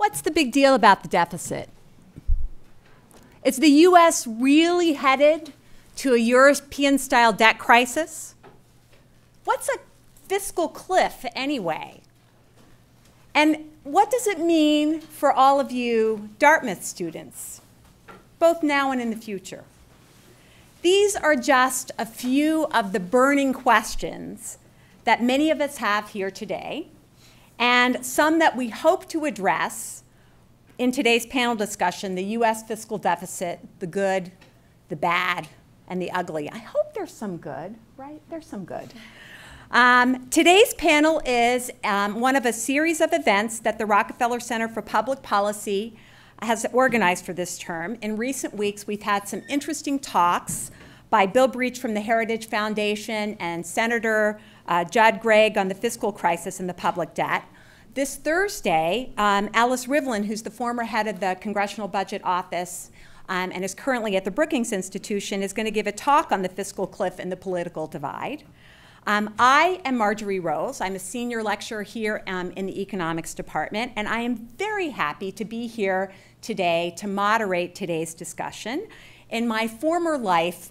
what's the big deal about the deficit? Is the U.S. really headed to a European-style debt crisis? What's a fiscal cliff anyway? And what does it mean for all of you Dartmouth students, both now and in the future? These are just a few of the burning questions that many of us have here today, and some that we hope to address in today's panel discussion: the U.S. fiscal deficit, the good, the bad, and the ugly. I hope there's some good, right? There's some good. Today's panel is one of a series of events that the Rockefeller Center for Public Policy has organized for this term. In recent weeks, we've had some interesting talks by Bill Breach from the Heritage Foundation and Senator Judd Gregg on the fiscal crisis and the public debt. This Thursday, Alice Wheelan, who's the former head of the Congressional Budget Office and is currently at the Brookings Institution, is going to give a talk on the fiscal cliff and the political divide. I am Marjorie Rose. I'm a senior lecturer here in the economics department, and I am very happy to be here today to moderate today's discussion. In my former life,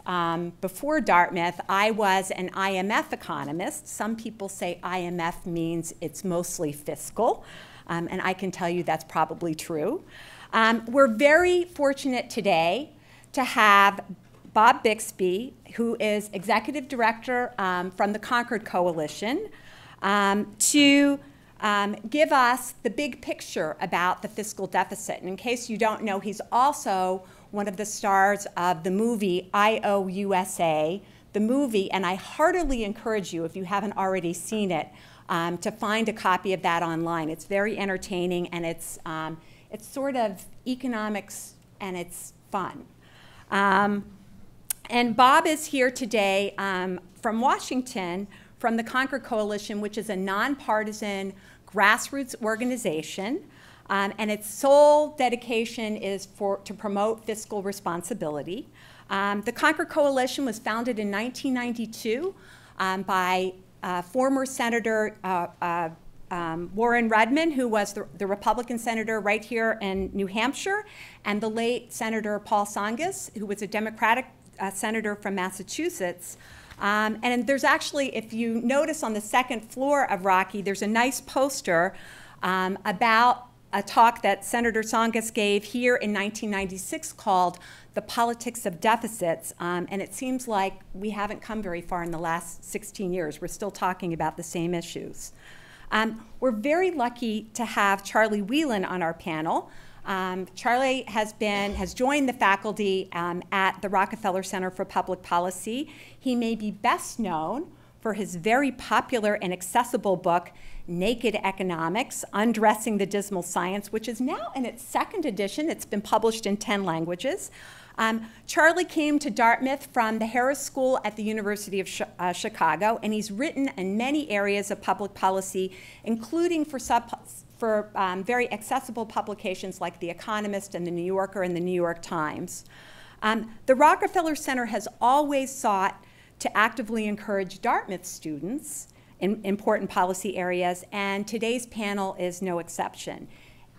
before Dartmouth, I was an IMF economist. Some people say IMF means it's mostly fiscal, and I can tell you that's probably true. We're very fortunate today to have Bob Bixby, who is executive director from the Concord Coalition, to give us the big picture about the fiscal deficit. And in case you don't know, he's also one of the stars of the movie IOUSA, the movie, and I heartily encourage you, if you haven't already seen it, to find a copy of that online. It's very entertaining, and it's sort of economics, and it's fun. And Bob is here today from Washington, from the Concord Coalition, which is a nonpartisan grassroots organization. And its sole dedication is to promote fiscal responsibility. The Concord Coalition was founded in 1992 by former Senator Warren Rudman, who was the Republican senator right here in New Hampshire, and the late Senator Paul Tsongas, who was a Democratic senator from Massachusetts. And there's actually, if you notice on the second floor of Rocky, there's a nice poster about a talk that Senator Tsongas gave here in 1996 called The Politics of Deficits, and it seems like we haven't come very far in the last 16 years. We're still talking about the same issues. We're very lucky to have Charlie Wheelan on our panel. Charlie has joined the faculty at the Rockefeller Center for Public Policy. He may be best known for his very popular and accessible book, Naked Economics, Undressing the Dismal Science, which is now in its second edition. It's been published in 10 languages. Charlie came to Dartmouth from the Harris School at the University of Chicago, and he's written in many areas of public policy, including for very accessible publications like The Economist and The New Yorker and The New York Times. The Rockefeller Center has always sought to actively encourage Dartmouth students in important policy areas, and today's panel is no exception.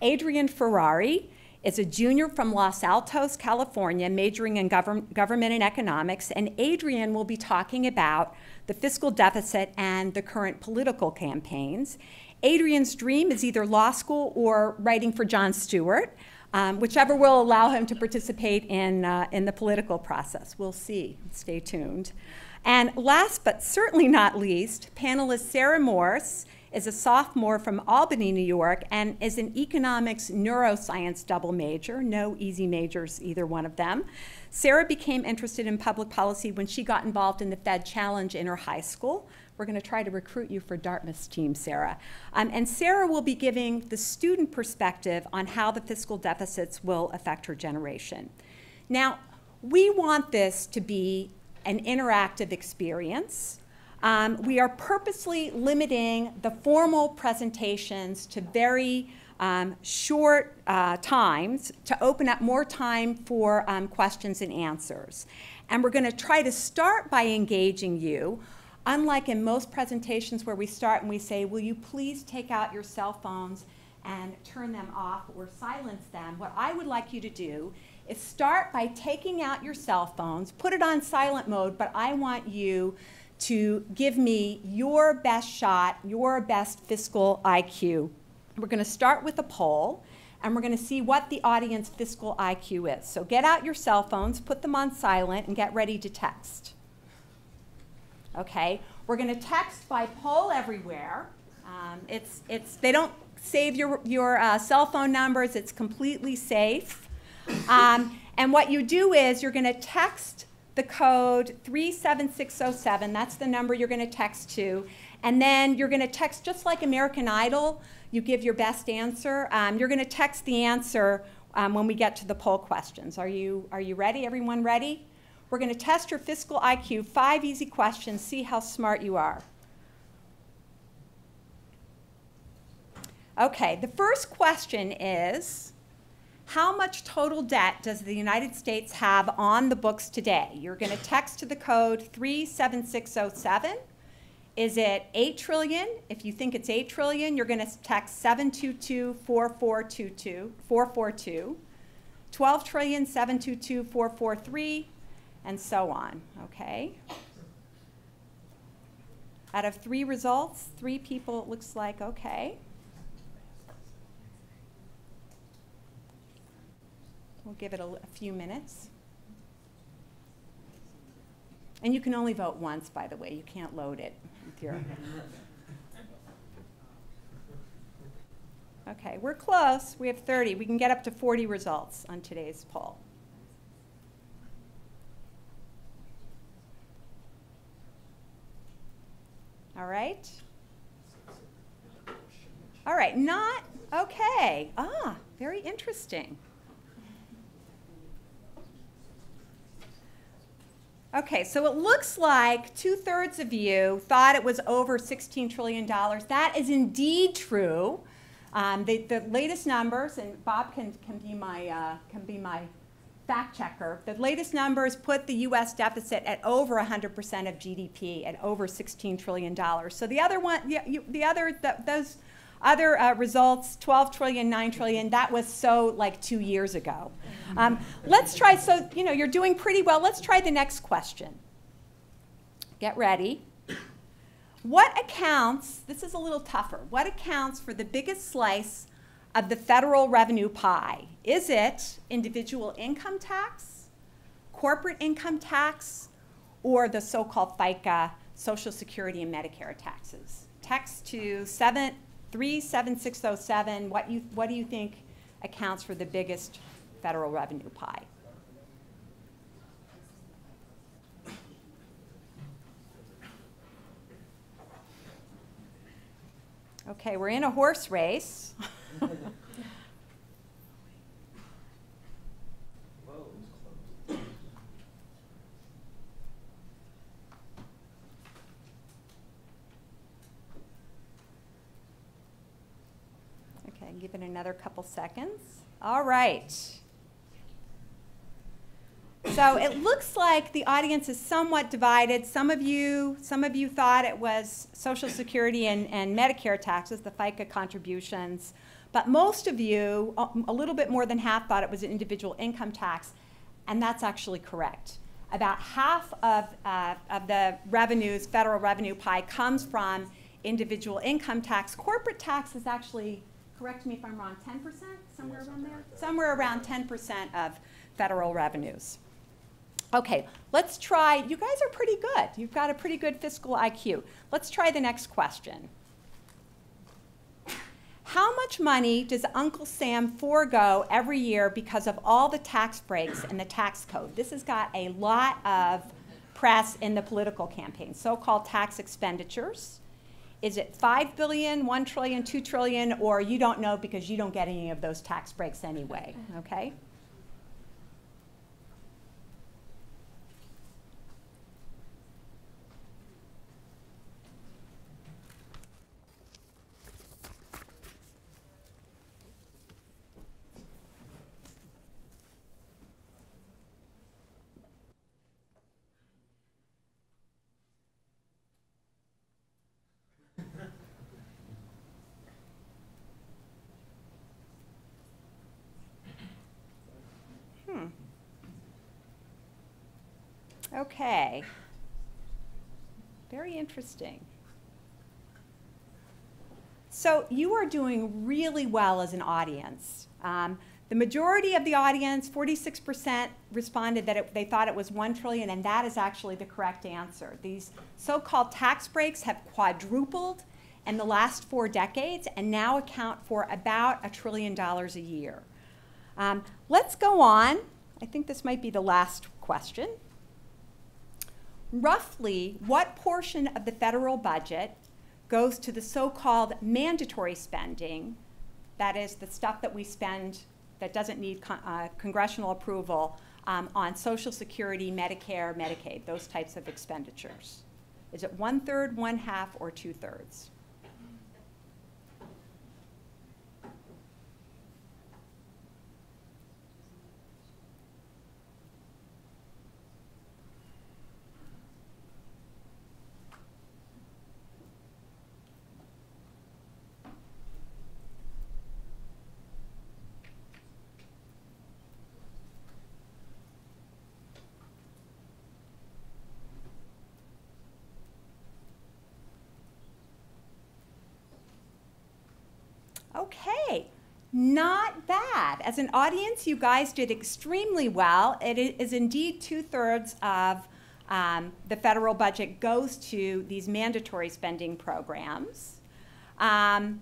Adrian Ferrari is a junior from Los Altos, California, majoring in government and economics, and Adrian will be talking about the fiscal deficit and the current political campaigns. Adrian's dream is either law school or writing for Jon Stewart, whichever will allow him to participate in the political process. We'll see. Stay tuned. And last but certainly not least, panelist Sarah Morse is a sophomore from Albany, New York, and is an economics neuroscience double major. No easy majors, either one of them. Sarah became interested in public policy when she got involved in the Fed Challenge in her high school. We're going to try to recruit you for Dartmouth's team, Sarah. And Sarah will be giving the student perspective on how the fiscal deficits will affect her generation. Now, we want this to be an interactive experience. We are purposely limiting the formal presentations to very short times to open up more time for questions and answers. And we're going to try to start by engaging you. Unlike in most presentations where we start and we say, will you please take out your cell phones and turn them off or silence them, what I would like you to do is start by taking out your cell phones, put it on silent mode, but I want you to give me your best shot, your best fiscal IQ. We're going to start with a poll, and we're going to see what the audience fiscal IQ is. So get out your cell phones, put them on silent, and get ready to text. Okay, we're going to text by poll everywhere. They don't save your cell phone numbers. It's completely safe. And what you do is you're going to text the code 37607. That's the number you're going to text to. And then you're going to text just like American Idol. You give your best answer. You're going to text the answer when we get to the poll questions. Are you ready? Everyone ready? We're going to test your fiscal IQ. 5 easy questions. See how smart you are. Okay, the first question is, how much total debt does the United States have on the books today? You're going to text to the code 37607. Is it 8 trillion? If you think it's 8 trillion, you're going to text 722-4442, 12 trillion, 722-443, and so on, okay? Out of 3 results, 3 people, it looks like, okay. We'll give it a few minutes. And you can only vote once, by the way. You can't load it with your... Okay, we're close. We have 30. We can get up to 40 results on today's poll. All right. All right, not, okay. Ah, very interesting. Okay, so it looks like 2/3 of you thought it was over $16 trillion. That is indeed true. The latest numbers, and Bob can be my fact checker. The latest numbers put the U.S. deficit at over 100% of GDP, at over $16 trillion. So the other one, those other results, 12 trillion, 9 trillion, that was so like 2 years ago. Let's try, so you're doing pretty well. Let's try the next question. Get ready. What accounts, this is a little tougher, what accounts for the biggest slice of the federal revenue pie? Is it individual income tax, corporate income tax, or the so-called FICA, Social Security and Medicare taxes? Text to 37607. What do you think accounts for the biggest federal revenue pie? Okay, we're in a horse race. Okay, give it another couple seconds. All right. So it looks like the audience is somewhat divided. Some of you thought it was Social Security and Medicare taxes, the FICA contributions. But most of you, a little bit more than half, thought it was an individual income tax. And that's actually correct. About half of the revenues, federal revenue pie, comes from individual income tax. Corporate tax is actually, correct me if I'm wrong, 10%? Somewhere around there? Somewhere around 10% of federal revenues. Okay, let's try, you guys are pretty good. You've got a pretty good fiscal IQ. Let's try the next question. How much money does Uncle Sam forego every year because of all the tax breaks and the tax code? This has got a lot of press in the political campaign, so-called tax expenditures. Is it 5 billion, 1 trillion, 2 trillion, or you don't know because you don't get any of those tax breaks anyway, okay? Okay. Very interesting. So you are doing really well as an audience. The majority of the audience, 46%, responded that they thought it was $1 trillion, and that is actually the correct answer. These so-called tax breaks have quadrupled in the last 4 decades and now account for about $1 trillion a year. Let's go on. I think this might be the last question. Roughly, what portion of the federal budget goes to the so-called mandatory spending, that is the stuff that we spend that doesn't need congressional approval, on Social Security, Medicare, Medicaid, those types of expenditures? Is it 1/3, 1/2, or 2/3? Okay, not bad. As an audience, you guys did extremely well. It is indeed 2/3 of the federal budget goes to these mandatory spending programs. And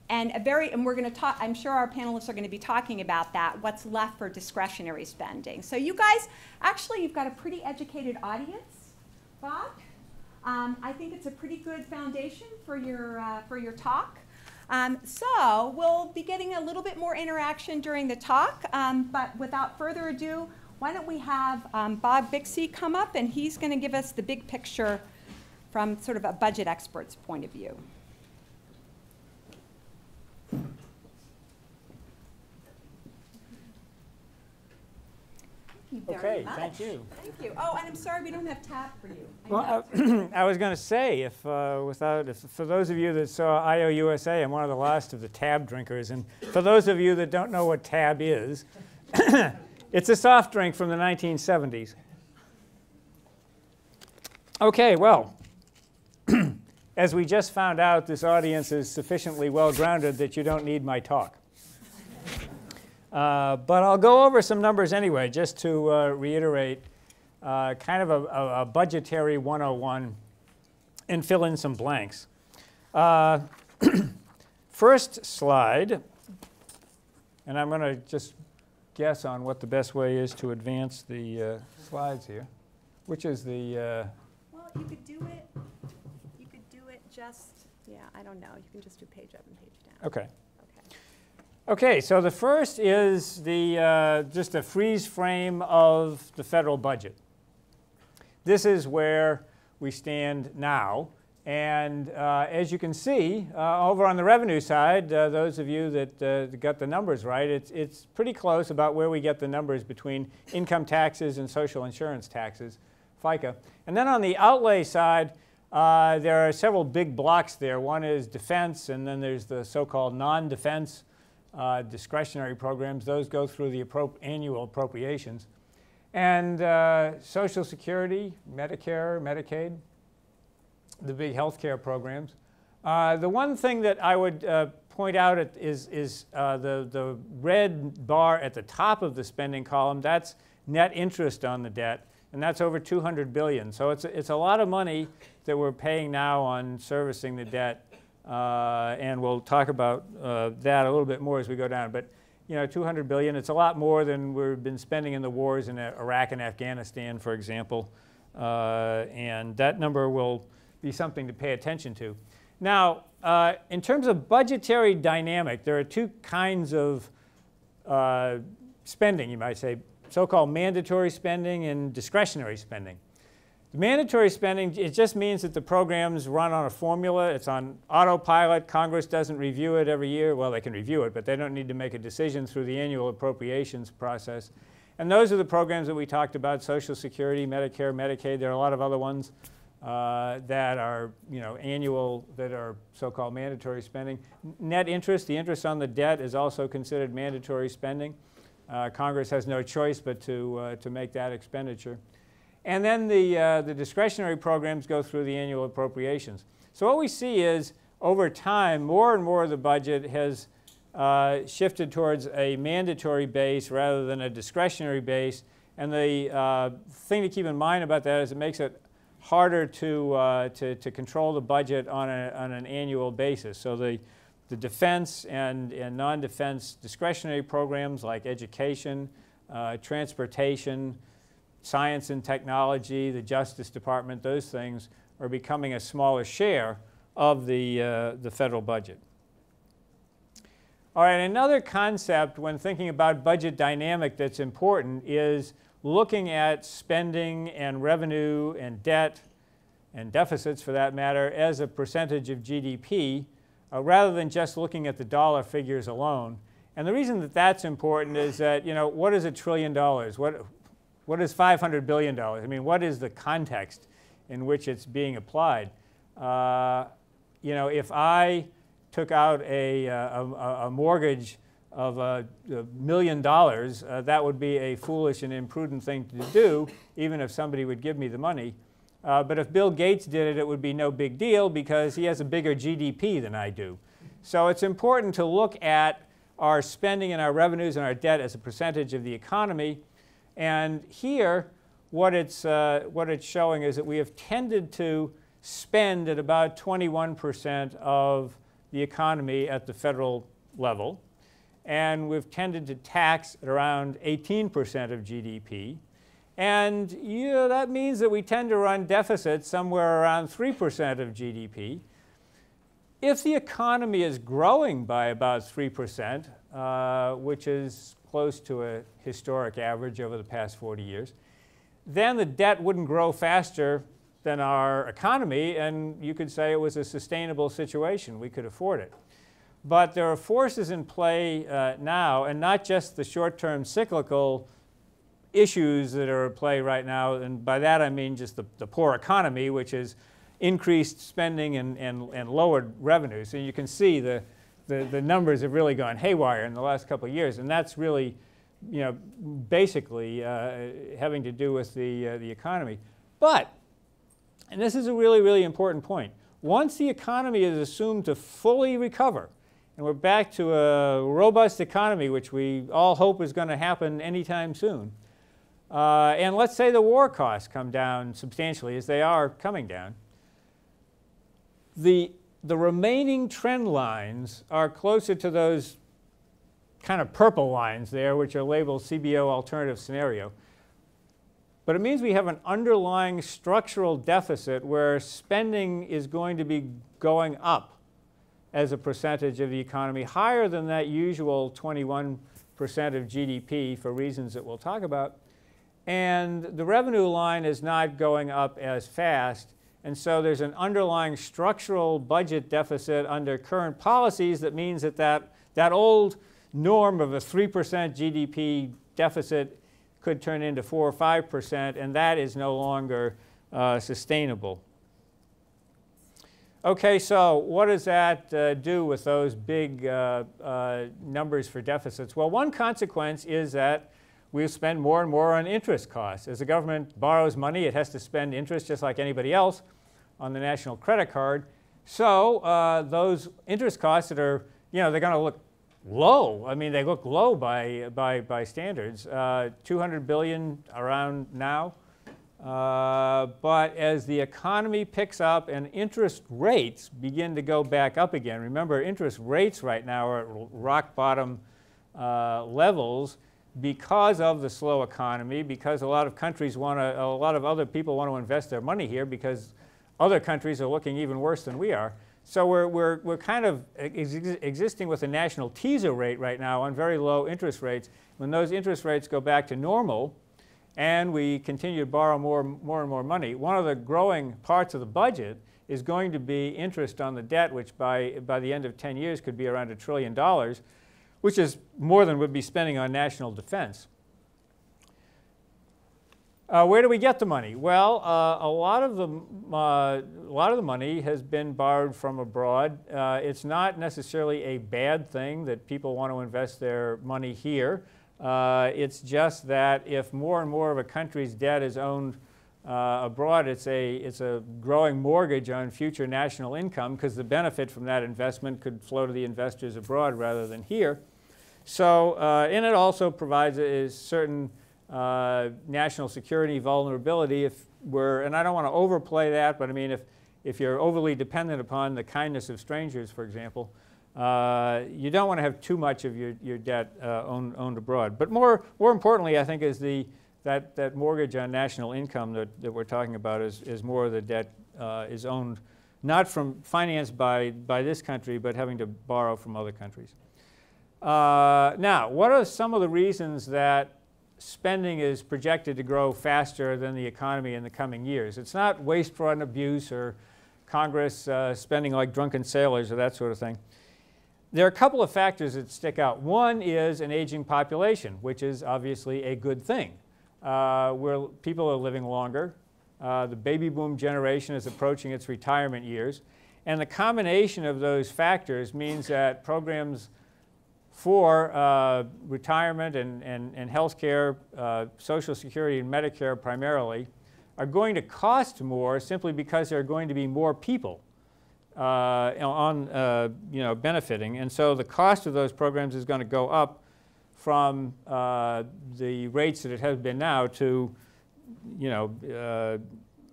we're going to talk, I'm sure our panelists are going to be talking about that, what's left for discretionary spending. So you guys, actually, you've got a pretty educated audience, Bob. I think it's a pretty good foundation for your talk. So we'll be getting a little bit more interaction during the talk, but without further ado, why don't we have Bob Bixby come up, and he's going to give us the big picture from sort of a budget expert's point of view. Okay, thank you. Thank you. Oh, and I'm sorry we don't have tab for you. Well, I was going to say, for those of you that saw IOUSA, I'm one of the last of the tab drinkers. And for those of you that don't know what tab is, it's a soft drink from the 1970s. Okay, well, as we just found out, this audience is sufficiently well-grounded that you don't need my talk. But I'll go over some numbers anyway, just to reiterate kind of a budgetary 101 and fill in some blanks. First slide, and I'm going to just guess on what the best way is to advance the slides here, which is the... Well, you could do it. You could do it just, yeah, I don't know. You can just do page up and page down. Okay. Okay, so the first is just a freeze frame of the federal budget. This is where we stand now. And as you can see, over on the revenue side, those of you that got the numbers right, it's pretty close about where we get the numbers between income taxes and social insurance taxes, FICA. And then on the outlay side, there are several big blocks there. One is defense, and then there's the so-called non-defense discretionary programs. Those go through the annual appropriations. And Social Security, Medicare, Medicaid, the big healthcare programs. The one thing that I would point out is the red bar at the top of the spending column. That's net interest on the debt, and that's over $200 billion. So it's a lot of money that we're paying now on servicing the debt. And we'll talk about that a little bit more as we go down. But you know, $200 billion, it's a lot more than we've been spending in the wars in Iraq and Afghanistan, for example. And that number will be something to pay attention to. Now, in terms of budgetary dynamic, there are two kinds of spending, you might say, so-called mandatory spending and discretionary spending. The mandatory spending, it just means that the programs run on a formula. It's on autopilot. Congress doesn't review it every year. Well, they can review it, but they don't need to make a decision through the annual appropriations process. And those are the programs that we talked about: Social Security, Medicare, Medicaid. There are a lot of other ones that are, annual, that are so-called mandatory spending. Net interest, the interest on the debt, is also considered mandatory spending. Congress has no choice but to make that expenditure. And then the discretionary programs go through the annual appropriations. So what we see is, over time, more and more of the budget has shifted towards a mandatory base rather than a discretionary base. And the thing to keep in mind about that is it makes it harder to control the budget on an annual basis. So the defense and non-defense discretionary programs like education, transportation, science and technology, the Justice Department, those things are becoming a smaller share of the federal budget. All right, another concept when thinking about budget dynamic that's important is looking at spending and revenue and debt and deficits, for that matter, as a percentage of GDP, rather than just looking at the dollar figures alone. And the reason that that's important is that, you know, what is $1 trillion? What is $500 billion? I mean, what is the context in which it's being applied? You know, if I took out a mortgage of $1 million, that would be a foolish and imprudent thing to do, even if somebody would give me the money. But if Bill Gates did it, it would be no big deal because he has a bigger GDP than I do. So it's important to look at our spending and our revenues and our debt as a percentage of the economy. And here, what it's showing is that we have tended to spend at about 21% of the economy at the federal level. And we've tended to tax at around 18% of GDP. And that means that we tend to run deficits somewhere around 3% of GDP. If the economy is growing by about 3%, which is close to a historic average over the past 40 years, then the debt wouldn't grow faster than our economy, and you could say it was a sustainable situation. We could afford it. But there are forces in play now, and not just the short-term cyclical issues that are at play right now, and by that I mean just the poor economy, which is increased spending and lowered revenue. So you can see the numbers have really gone haywire in the last couple of years, and that's really, you know, basically having to do with the economy. But, and this is a really, really important point, once the economy is assumed to fully recover, and we're back to a robust economy, which we all hope is going to happen anytime soon, and let's say the war costs come down substantially, as they are coming down, the remaining trend lines are closer to those kind of purple lines there, which are labeled CBO alternative scenario. But it means we have an underlying structural deficit where spending is going to be going up as a percentage of the economy, higher than that usual 21% of GDP for reasons that we'll talk about. And the revenue line is not going up as fast. And so there's an underlying structural budget deficit under current policies that means that that old norm of a 3% GDP deficit could turn into 4 or 5%, and that is no longer sustainable. Okay, so what does that do with those big numbers for deficits? Well, one consequence is that we'll spend more and more on interest costs. As the government borrows money, it has to spend interest just like anybody else on the national credit card. So those interest costs that are, you know, they're going to look low. I mean, they look low by standards. $200 billion around now. But as the economy picks up and interest rates begin to go back up again, remember interest rates right now are at rock bottom levels because of the slow economy, because a lot of countries want to, a lot of other people want to invest their money here because other countries are looking even worse than we are. So we're kind of existing with a national teaser rate right now on very low interest rates. When those interest rates go back to normal and we continue to borrow more and more money, one of the growing parts of the budget is going to be interest on the debt, which by the end of 10 years could be around $1 trillion, which is more than we'd be spending on national defense. Where do we get the money? Well, a lot of the money has been borrowed from abroad. It's not necessarily a bad thing that people want to invest their money here. It's just that if more and more of a country's debt is owned abroad, it's a growing mortgage on future national income because the benefit from that investment could flow to the investors abroad rather than here. So, and it also provides a certain national security vulnerability if we're, and I don't want to overplay that, but I mean if you're overly dependent upon the kindness of strangers, for example, you don't want to have too much of your debt owned abroad. But more importantly, I think, is that mortgage on national income that we're talking about is more of the debt is owned not financed by this country, but having to borrow from other countries. Now, what are some of the reasons that spending is projected to grow faster than the economy in the coming years? It's not waste, fraud, and abuse, or Congress spending like drunken sailors, or that sort of thing. There are a couple of factors that stick out. One is an aging population, which is obviously a good thing. Where people are living longer. The baby boom generation is approaching its retirement years. And the combination of those factors means that programs for retirement and health care, Social Security and Medicare primarily, are going to cost more simply because there are going to be more people benefiting. And so the cost of those programs is going to go up from the rates that it has been now to,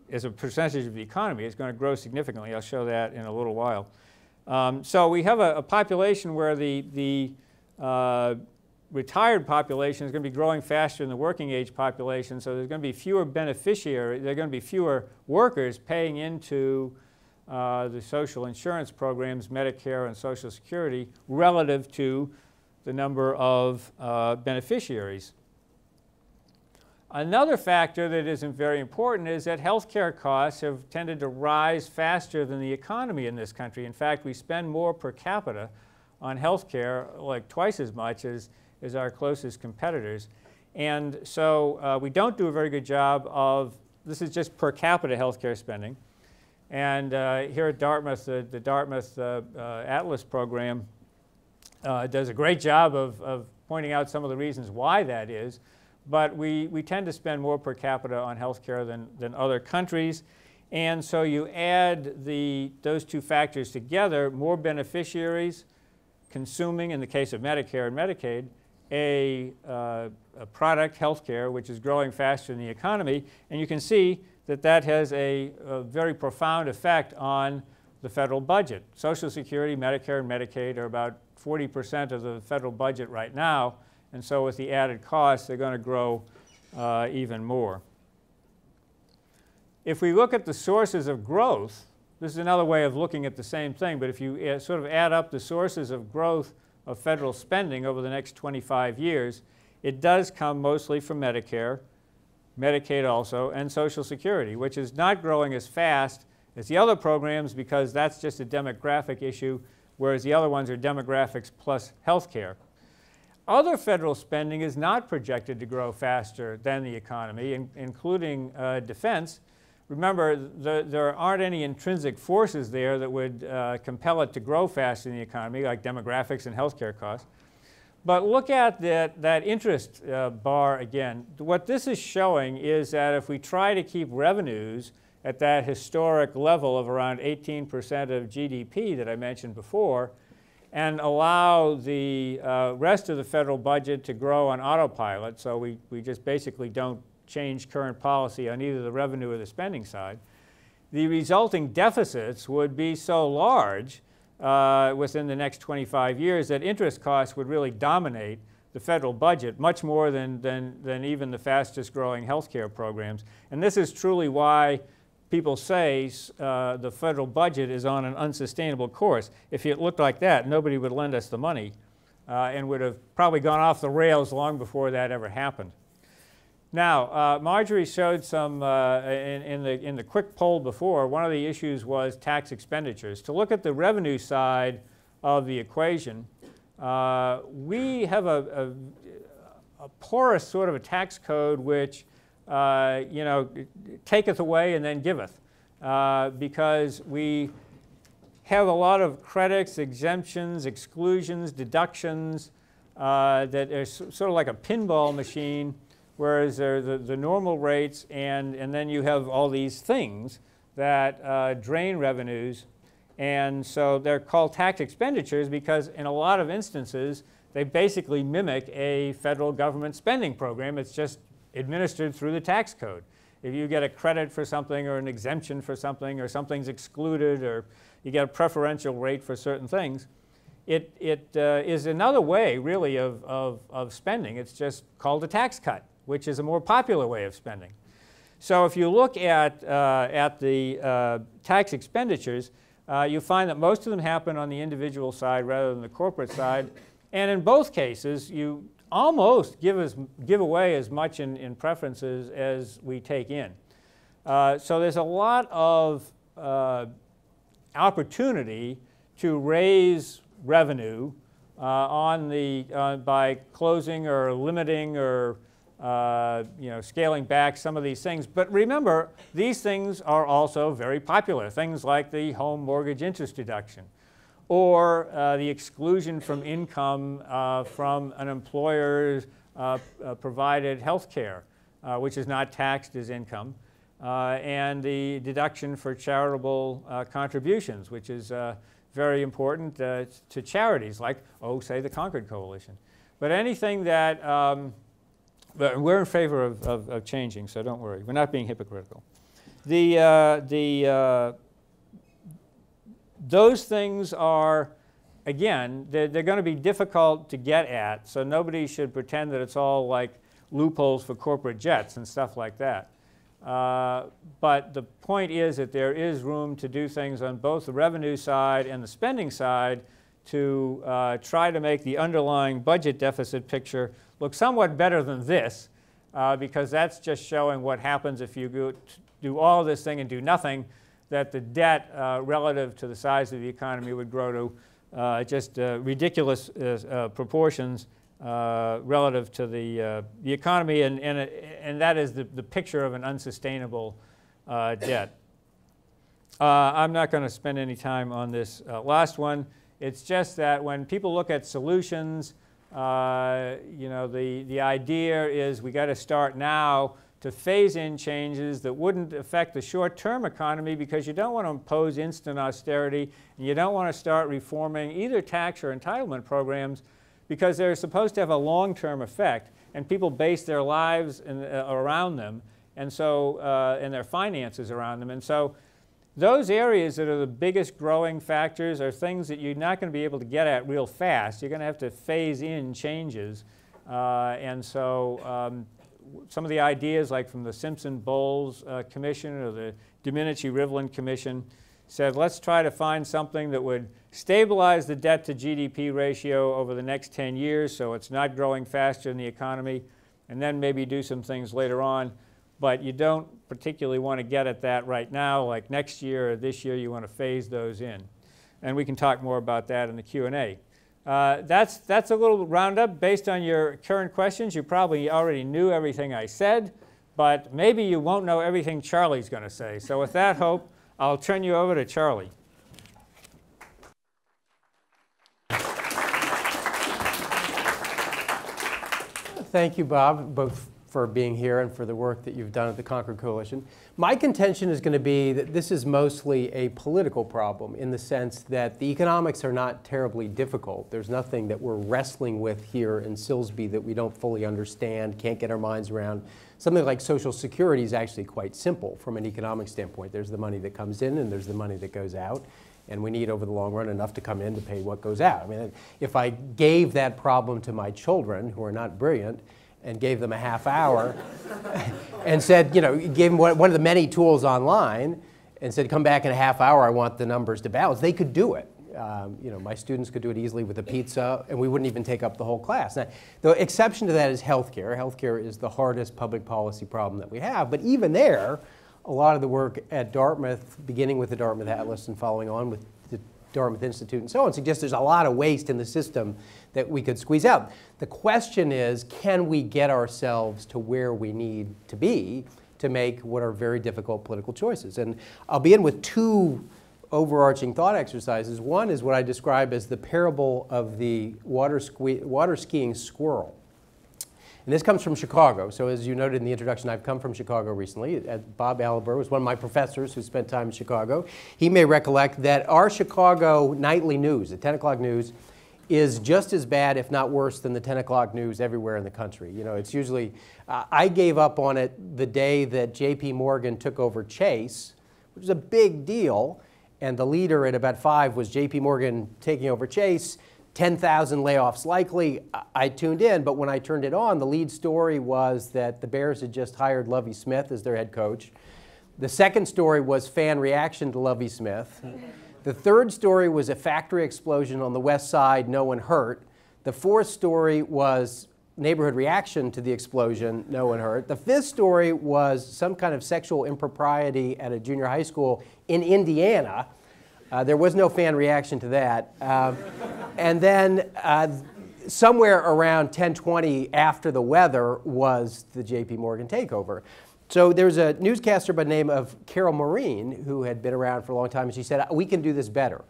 as a percentage of the economy, it's going to grow significantly. I'll show that in a little while. So we have a population where the retired population is going to be growing faster than the working age population, so there's going to be fewer beneficiaries, there are going to be fewer workers paying into the social insurance programs, Medicare and Social Security, relative to the number of beneficiaries. Another factor that isn't very important is that healthcare costs have tended to rise faster than the economy in this country. In fact, we spend more per capita on healthcare, like twice as much as our closest competitors. And so we don't do a very good job of, this is just per capita healthcare spending. And here at Dartmouth, the Dartmouth Atlas program does a great job of pointing out some of the reasons why that is. But we tend to spend more per capita on healthcare than other countries. And so you add those two factors together, more beneficiaries consuming, in the case of Medicare and Medicaid, a product, healthcare, which is growing faster than the economy. And you can see that has a very profound effect on the federal budget. Social Security, Medicare, and Medicaid are about 40% of the federal budget right now. And so with the added costs, they're going to grow even more. If we look at the sources of growth, this is another way of looking at the same thing, but if you sort of add up the sources of growth of federal spending over the next 25 years, it does come mostly from Medicare, Medicaid also, and Social Security, which is not growing as fast as the other programs because that's just a demographic issue, whereas the other ones are demographics plus health care. Other federal spending is not projected to grow faster than the economy, including defense. Remember, there aren't any intrinsic forces there that would compel it to grow faster than the economy, like demographics and healthcare costs. But look at that interest bar again. What this is showing is that if we try to keep revenues at that historic level of around 18% of GDP that I mentioned before, and allow the rest of the federal budget to grow on autopilot, so we just basically don't change current policy on either the revenue or the spending side, the resulting deficits would be so large within the next 25 years that interest costs would really dominate the federal budget much more than even the fastest growing healthcare programs. And this is truly why people say the federal budget is on an unsustainable course. If it looked like that, nobody would lend us the money and would have probably gone off the rails long before that ever happened. Now, Marjorie showed some, in the quick poll before, one of the issues was tax expenditures. To look at the revenue side of the equation, we have a porous sort of a tax code which taketh away and then giveth, because we have a lot of credits, exemptions, exclusions, deductions that are sort of like a pinball machine whereas there are the normal rates, and then you have all these things that drain revenues. And so they're called tax expenditures because in a lot of instances, they basically mimic a federal government spending program. It's just administered through the tax code. If you get a credit for something or an exemption for something or something's excluded or you get a preferential rate for certain things, it is another way really of spending. It's just called a tax cut, which is a more popular way of spending. So if you look at the tax expenditures, you find that most of them happen on the individual side rather than the corporate side. And in both cases, you almost give away as much in preferences as we take in. So there's a lot of opportunity to raise revenue by closing or limiting or scaling back some of these things. But remember, these things are also very popular. Things like the home mortgage interest deduction, or the exclusion from income from an employer's provided health care, which is not taxed as income, and the deduction for charitable contributions, which is very important to charities like, say, the Concord Coalition. But anything that, but we're in favor of changing, so don't worry. We're not being hypocritical. Those things are, again, they're going to be difficult to get at, so nobody should pretend that it's all like loopholes for corporate jets and stuff like that. But the point is that there is room to do things on both the revenue side and the spending side to try to make the underlying budget deficit picture look somewhat better than this, because that's just showing what happens if you do all this thing and do nothing, that the debt relative to the size of the economy would grow to just ridiculous proportions relative to the economy, and that is the picture of an unsustainable debt. I'm not going to spend any time on this last one. It's just that when people look at solutions, the idea is we got to start now to phase in changes that wouldn't affect the short-term economy, because you don't want to impose instant austerity, and you don't want to start reforming either tax or entitlement programs, because they're supposed to have a long-term effect, and people base their lives around them, and so and their finances around them. And so those areas that are the biggest growing factors are things that you're not going to be able to get at real fast. You're going to have to phase in changes. And so some of the ideas, like from the Simpson-Bowles Commission or the Domenici-Rivlin Commission, said let's try to find something that would stabilize the debt to GDP ratio over the next 10 years so it's not growing faster in the economy, and then maybe do some things later on. But you don't particularly want to get at that right now, like next year or this year. You want to phase those in. And we can talk more about that in the Q&A. That's a little roundup based on your current questions. You probably already knew everything I said, but maybe you won't know everything Charlie's going to say. So with that hope, I'll turn you over to Charlie. Thank you, Bob, both for being here and for the work that you've done at the Concord Coalition. My contention is going to be that this is mostly a political problem, in the sense that the economics are not terribly difficult. There's nothing that we're wrestling with here in Silsbee that we don't fully understand, can't get our minds around. Something like Social Security is actually quite simple from an economic standpoint. There's the money that comes in and there's the money that goes out. And we need, over the long run, enough to come in to pay what goes out. I mean, if I gave that problem to my children, who are not brilliant, and gave them a half hour and said, gave them one of the many tools online and said, come back in a half hour, I want the numbers to balance, they could do it. My students could do it easily with a pizza, and we wouldn't even take up the whole class. Now, the exception to that is healthcare. Healthcare is the hardest public policy problem that we have, but even there, a lot of the work at Dartmouth, beginning with the Dartmouth Atlas and following on with the Dartmouth Institute and so on, suggests there's a lot of waste in the system that we could squeeze out. The question is, can we get ourselves to where we need to be to make what are very difficult political choices? And I'll begin with two overarching thought exercises. One is what I describe as the parable of the water skiing squirrel. And this comes from Chicago. So as you noted in the introduction, I've come from Chicago recently. Bob Aliber was one of my professors who spent time in Chicago. He may recollect that our Chicago nightly news, the 10 o'clock news, is just as bad, if not worse, than the 10 o'clock news everywhere in the country. You know, it's usually, I gave up on it the day that J.P. Morgan took over Chase, which was a big deal. And the leader at about 5 was J.P. Morgan taking over Chase, 10,000 layoffs likely. I tuned in, but when I turned it on, the lead story was that the Bears had just hired Lovie Smith as their head coach. The second story was fan reaction to Lovie Smith. The third story was a factory explosion on the west side, no one hurt. The fourth story was neighborhood reaction to the explosion, no one hurt. The fifth story was some kind of sexual impropriety at a junior high school in Indiana. There was no fan reaction to that. And then somewhere around 10:20 after the weather was the J.P. Morgan takeover. So there was a newscaster by the name of Carol Maureen who had been around for a long time, and she said, we can do this better.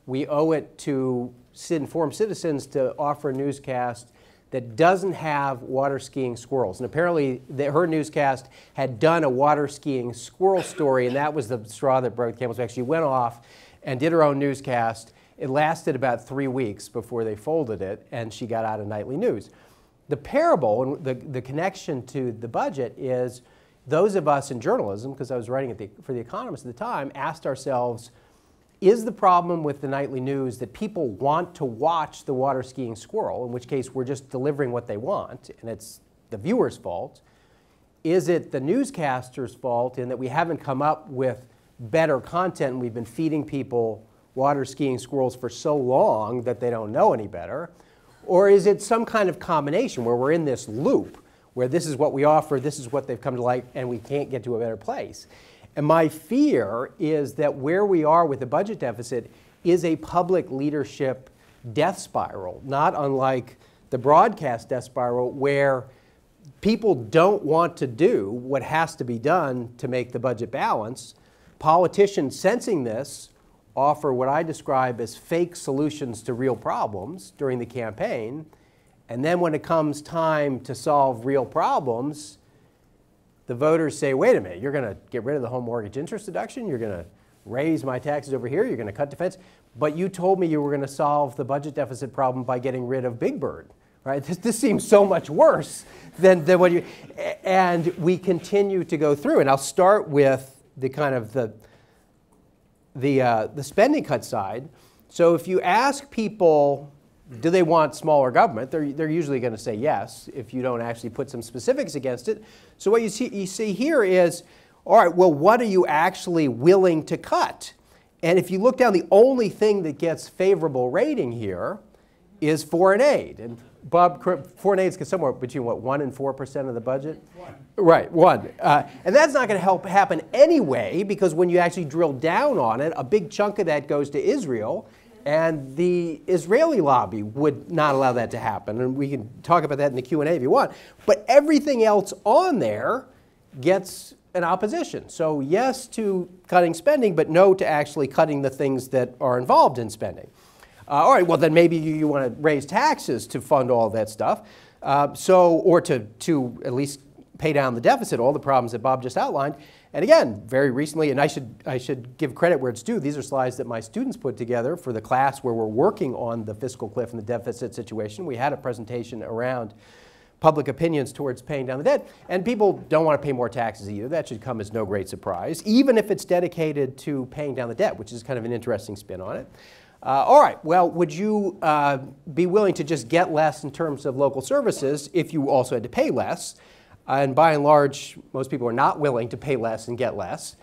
We owe it to informed citizens to offer a newscast that doesn't have water skiing squirrels. And apparently her newscast had done a water skiing squirrel story, and that was the straw that broke the camel's back. She went off and did her own newscast. It lasted about 3 weeks before they folded it, and she got out of nightly news. The parable and the connection to the budget is those of us in journalism, because I was writing for The Economist at the time, asked ourselves, is the problem with the nightly news that people want to watch the water skiing squirrel, in which case we're just delivering what they want, and it's the viewer's fault? Is it the newscaster's fault in that we haven't come up with better content and we've been feeding people water skiing squirrels for so long that they don't know any better? Or is it some kind of combination where we're in this loop where this is what we offer, this is what they've come to like, and we can't get to a better place? And my fear is that where we are with the budget deficit is a public leadership death spiral, not unlike the broadcast death spiral where people don't want to do what has to be done to make the budget balance. Politicians sensing this offer what I describe as fake solutions to real problems during the campaign. And then when it comes time to solve real problems, the voters say, wait a minute, you're going to get rid of the home mortgage interest deduction, you're going to raise my taxes over here, you're going to cut defense, but you told me you were going to solve the budget deficit problem by getting rid of Big Bird, right? This seems so much worse than what you, and we continue to go through. And I'll start with the kind of the spending cut side. So if you ask people, do they want smaller government? They're usually going to say yes if you don't actually put some specifics against it. So what you see here is, all right, well, what are you actually willing to cut? And if you look down, the only thing that gets favorable rating here is foreign aid. And Bob, foreign aid is somewhere between, what, 1% and 4% of the budget? 1. Right, 1. And that's not going to happen anyway, because when you actually drill down on it, a big chunk of that goes to Israel. And the Israeli lobby would not allow that to happen. And we can talk about that in the Q&A if you want. But everything else on there gets an opposition. So yes to cutting spending, but no to actually cutting the things that are involved in spending. All right, well, then maybe you want to raise taxes to fund all that stuff. Or to at least pay down the deficit, all the problems that Bob just outlined. And again, very recently, and I should give credit where it's due, these are slides that my students put together for the class where we're working on the fiscal cliff and the deficit situation. We had a presentation around public opinions towards paying down the debt. And people don't want to pay more taxes either. That should come as no great surprise, even if it's dedicated to paying down the debt, which is kind of an interesting spin on it. All right, well, would you be willing to just get less in terms of local services if you also had to pay less? And by and large, most people are not willing to pay less and get less.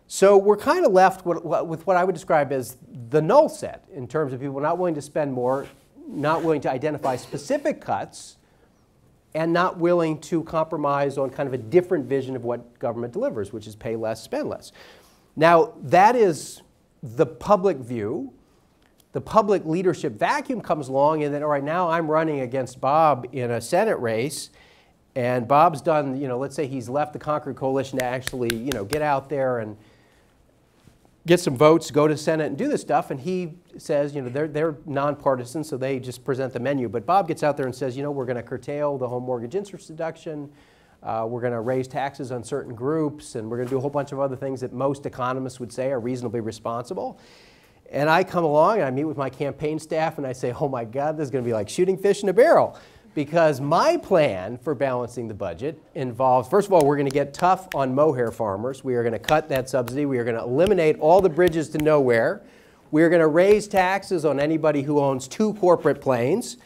So we're kind of left with what I would describe as the null set in terms of people not willing to spend more, not willing to identify specific cuts, and not willing to compromise on kind of a different vision of what government delivers, which is pay less, spend less. Now, that is the public view. The public leadership vacuum comes along, and then, all right, now I'm running against Bob in a Senate race. And Bob's done, let's say he's left the Concord Coalition to actually, get out there and get some votes, go to Senate and do this stuff, and he says, they're nonpartisan, so they just present the menu. But Bob gets out there and says, we're going to curtail the home mortgage interest deduction, we're going to raise taxes on certain groups, and we're going to do a whole bunch of other things that most economists would say are reasonably responsible. And I come along and I meet with my campaign staff and I say, oh my God, this is going to be like shooting fish in a barrel. Because my plan for balancing the budget involves, first of all, we're going to get tough on mohair farmers. We are going to cut that subsidy. We are going to eliminate all the bridges to nowhere. We are going to raise taxes on anybody who owns 2 corporate planes.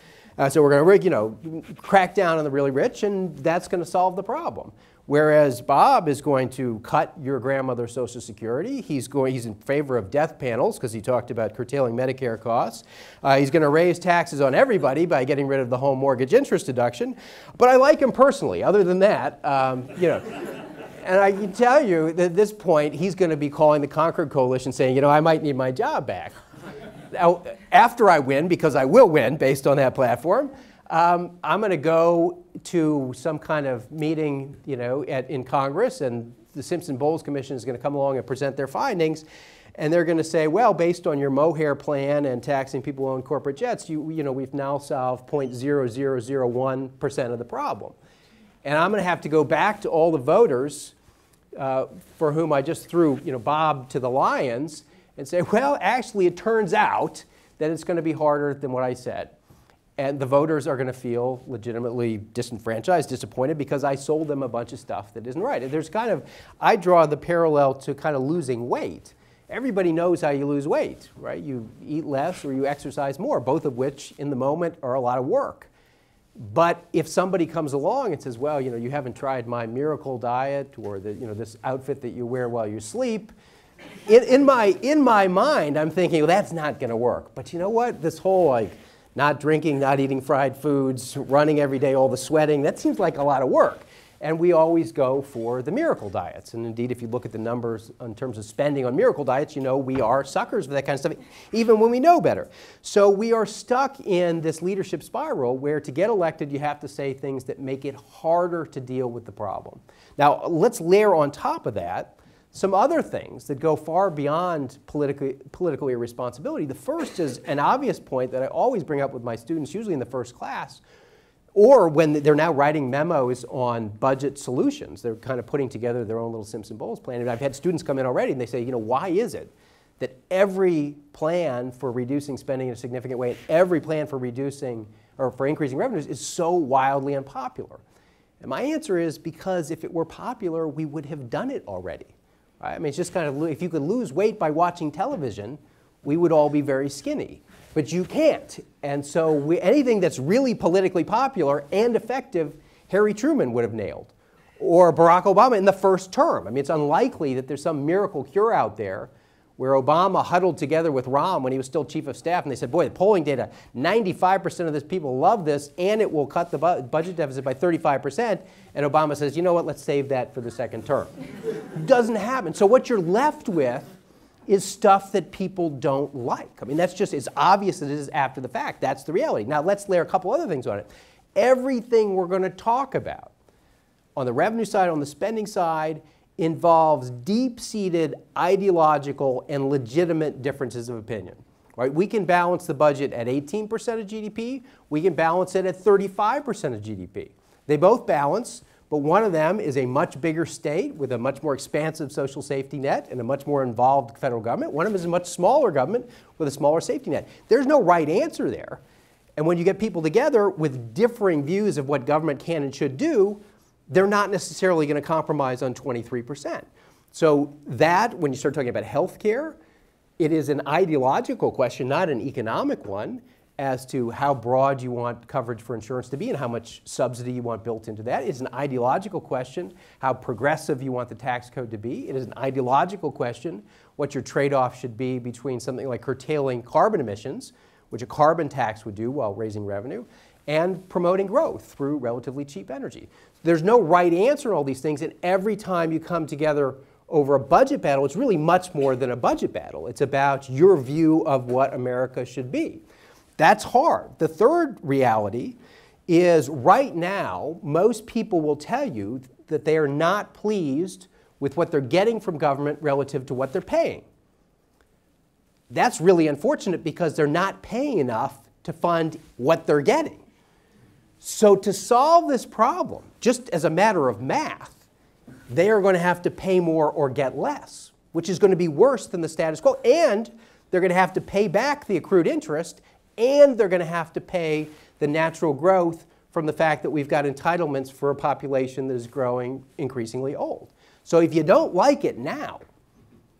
So we're going to, crack down on the really rich, and that's going to solve the problem. Whereas Bob is going to cut your grandmother's Social Security. He's in favor of death panels because he talked about curtailing Medicare costs. He's going to raise taxes on everybody by getting rid of the home mortgage interest deduction. But I like him personally. Other than that, and I can tell you that at this point, he's going to be calling the Concord Coalition saying, I might need my job back. Now, after I win, because I will win based on that platform, I'm going to go to some kind of meeting, in Congress, and the Simpson-Bowles Commission is going to come along and present their findings, and they're going to say, well, based on your mohair plan and taxing people who own corporate jets, we've now solved 0.0001% of the problem. And I'm going to have to go back to all the voters for whom I just threw, Bob to the lions, and say, well, actually, it turns out that it's going to be harder than what I said. And the voters are going to feel legitimately disenfranchised, disappointed, because I sold them a bunch of stuff that isn't right. And there's I draw the parallel to kind of losing weight. Everybody knows how you lose weight, right? You eat less or you exercise more, both of which in the moment are a lot of work. But if somebody comes along and says, well, you haven't tried my miracle diet, or this outfit that you wear while you sleep, in my mind, I'm thinking, well, that's not going to work. But you know what? This whole not drinking, not eating fried foods, running every day, all the sweating, that seems like a lot of work. And we always go for the miracle diets. And indeed, if you look at the numbers in terms of spending on miracle diets, we are suckers for that kind of stuff, even when we know better. So we are stuck in this leadership spiral where to get elected, you have to say things that make it harder to deal with the problem. Now, let's layer on top of that some other things that go far beyond political irresponsibility. The first is an obvious point that I always bring up with my students, usually in the first class, or when they're now writing memos on budget solutions. They're kind of putting together their own little Simpson-Bowles plan. And I've had students come in already and they say, why is it that every plan for reducing spending in a significant way and every plan for reducing or for increasing revenues is so wildly unpopular? And my answer is because if it were popular, we would have done it already. Right? I mean, it's just kind of, if you could lose weight by watching television, we would all be very skinny. But you can't. And so anything that's really politically popular and effective, Harry Truman would have nailed. Or Barack Obama in the first term. I mean, it's unlikely that there's some miracle cure out there where Obama huddled together with Rahm when he was still chief of staff, and they said, boy, the polling data, 95% of this people love this, and it will cut the budget deficit by 35%. And Obama says, you know what, let's save that for the second term. Doesn't happen. So what you're left with is stuff that people don't like. I mean, that's just as obvious as it is after the fact. That's the reality. Now, let's layer a couple other things on it. Everything we're going to talk about on the revenue side, on the spending side, involves deep-seated ideological and legitimate differences of opinion. Right? We can balance the budget at 18% of GDP. We can balance it at 35% of GDP. They both balance, but one of them is a much bigger state with a much more expansive social safety net and a much more involved federal government. One of them is a much smaller government with a smaller safety net. There's no right answer there. And when you get people together with differing views of what government can and should do, they're not necessarily going to compromise on 23%. So that, when you start talking about health care, it is an ideological question, not an economic one, as to how broad you want coverage for insurance to be and how much subsidy you want built into that. It's an ideological question, how progressive you want the tax code to be. It is an ideological question, what your trade-off should be between something like curtailing carbon emissions, which a carbon tax would do while raising revenue, and promoting growth through relatively cheap energy. There's no right answer in all these things, and every time you come together over a budget battle, it's really much more than a budget battle. It's about your view of what America should be. That's hard. The third reality is right now, most people will tell you that they are not pleased with what they're getting from government relative to what they're paying. that's really unfortunate because they're not paying enough to fund what they're getting. So to solve this problem, just as a matter of math, they are going to have to pay more or get less, which is going to be worse than the status quo. And they're going to have to pay back the accrued interest, and they're going to have to pay the natural growth from the fact that we've got entitlements for a population that is growing increasingly old. So if you don't like it now,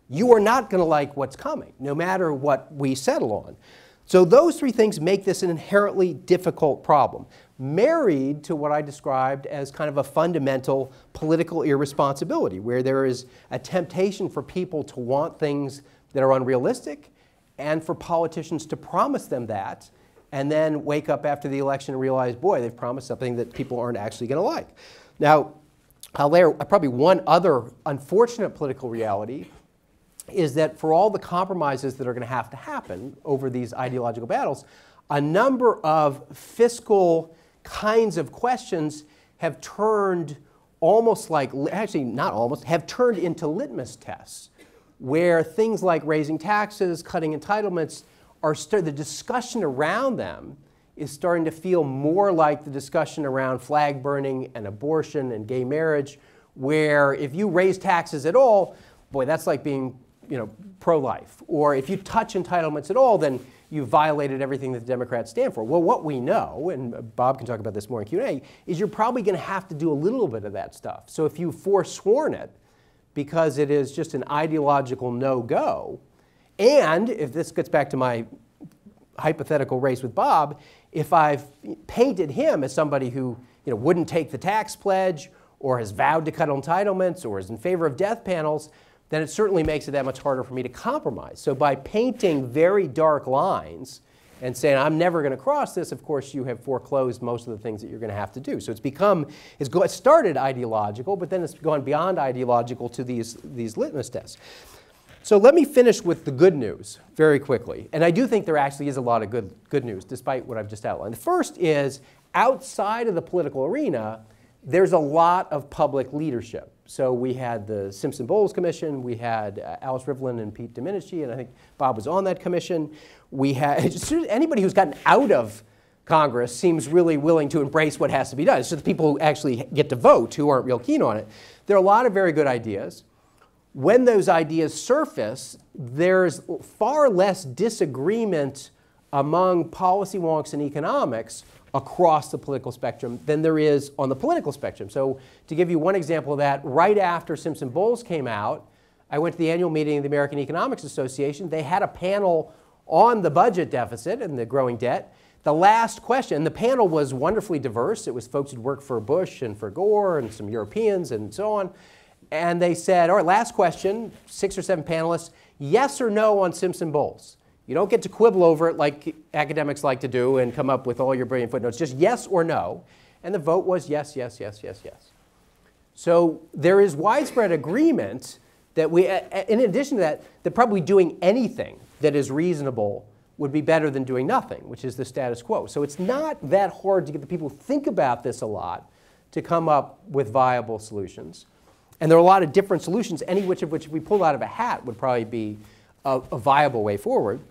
you are not going to like what's coming, no matter what we settle on. So those three things make this an inherently difficult problem, married to what I described as kind of a fundamental political irresponsibility, where there is a temptation for people to want things that are unrealistic and for politicians to promise them that and then wake up after the election and realize, boy, they've promised something that people aren't actually going to like. Now, I'll layer probably one other unfortunate political reality is that for all the compromises that are going to happen over these ideological battles, a number of fiscal kinds of questions have turned almost like, actually not almost, have turned into litmus tests, where things like raising taxes, cutting entitlements, the discussion around them is starting to feel more like the discussion around flag burning and abortion and gay marriage, where if you raise taxes at all, boy, that's like being pro-life. Or if you touch entitlements at all, then you violated everything that the Democrats stand for. Well, what we know, and Bob can talk about this more in Q&A, is you're probably going to have to do a little bit of that stuff. So if you've forsworn it because it is just an ideological no-go, and if this gets back to my hypothetical race with Bob, if I've painted him as somebody who wouldn't take the tax pledge or has vowed to cut entitlements or is in favor of death panels, then it certainly makes it that much harder for me to compromise. So by painting very dark lines and saying, I'm never going to cross this, of course, you have foreclosed most of the things that you're going to have to do. So it started ideological, but then it's gone beyond ideological to these litmus tests. So let me finish with the good news very quickly. And I do think there actually is a lot of good news, despite what I've just outlined. The first is, outside of the political arena, there's a lot of public leadership. So we had the Simpson-Bowles Commission, we had Alice Rivlin and Pete Domenici, and I think Bob was on that commission. We had anybody who's gotten out of Congress seems really willing to embrace what has to be done. It's just the people who actually get to vote who aren't real keen on it. There are a lot of very good ideas. When those ideas surface, there's far less disagreement among policy wonks in economics across the political spectrum than there is on the political spectrum. So to give you one example of that, right after Simpson-Bowles came out, I went to the annual meeting of the American Economics Association. They had a panel on the budget deficit and the growing debt. The last question, the panel was wonderfully diverse. It was folks who'd worked for Bush and for Gore and some Europeans and so on. And they said, all right, last question, 6 or 7 panelists, yes or no on Simpson-Bowles? You don't get to quibble over it like academics like to do and come up with all your brilliant footnotes. Just yes or no. And the vote was yes, yes, yes, yes, yes. So there is widespread agreement that in addition to that probably doing anything that is reasonable would be better than doing nothing, which is the status quo. So it's not that hard to get the people who think about this a lot to come up with viable solutions. And there are a lot of different solutions, any of which if we pulled out of a hat would probably be a viable way forward.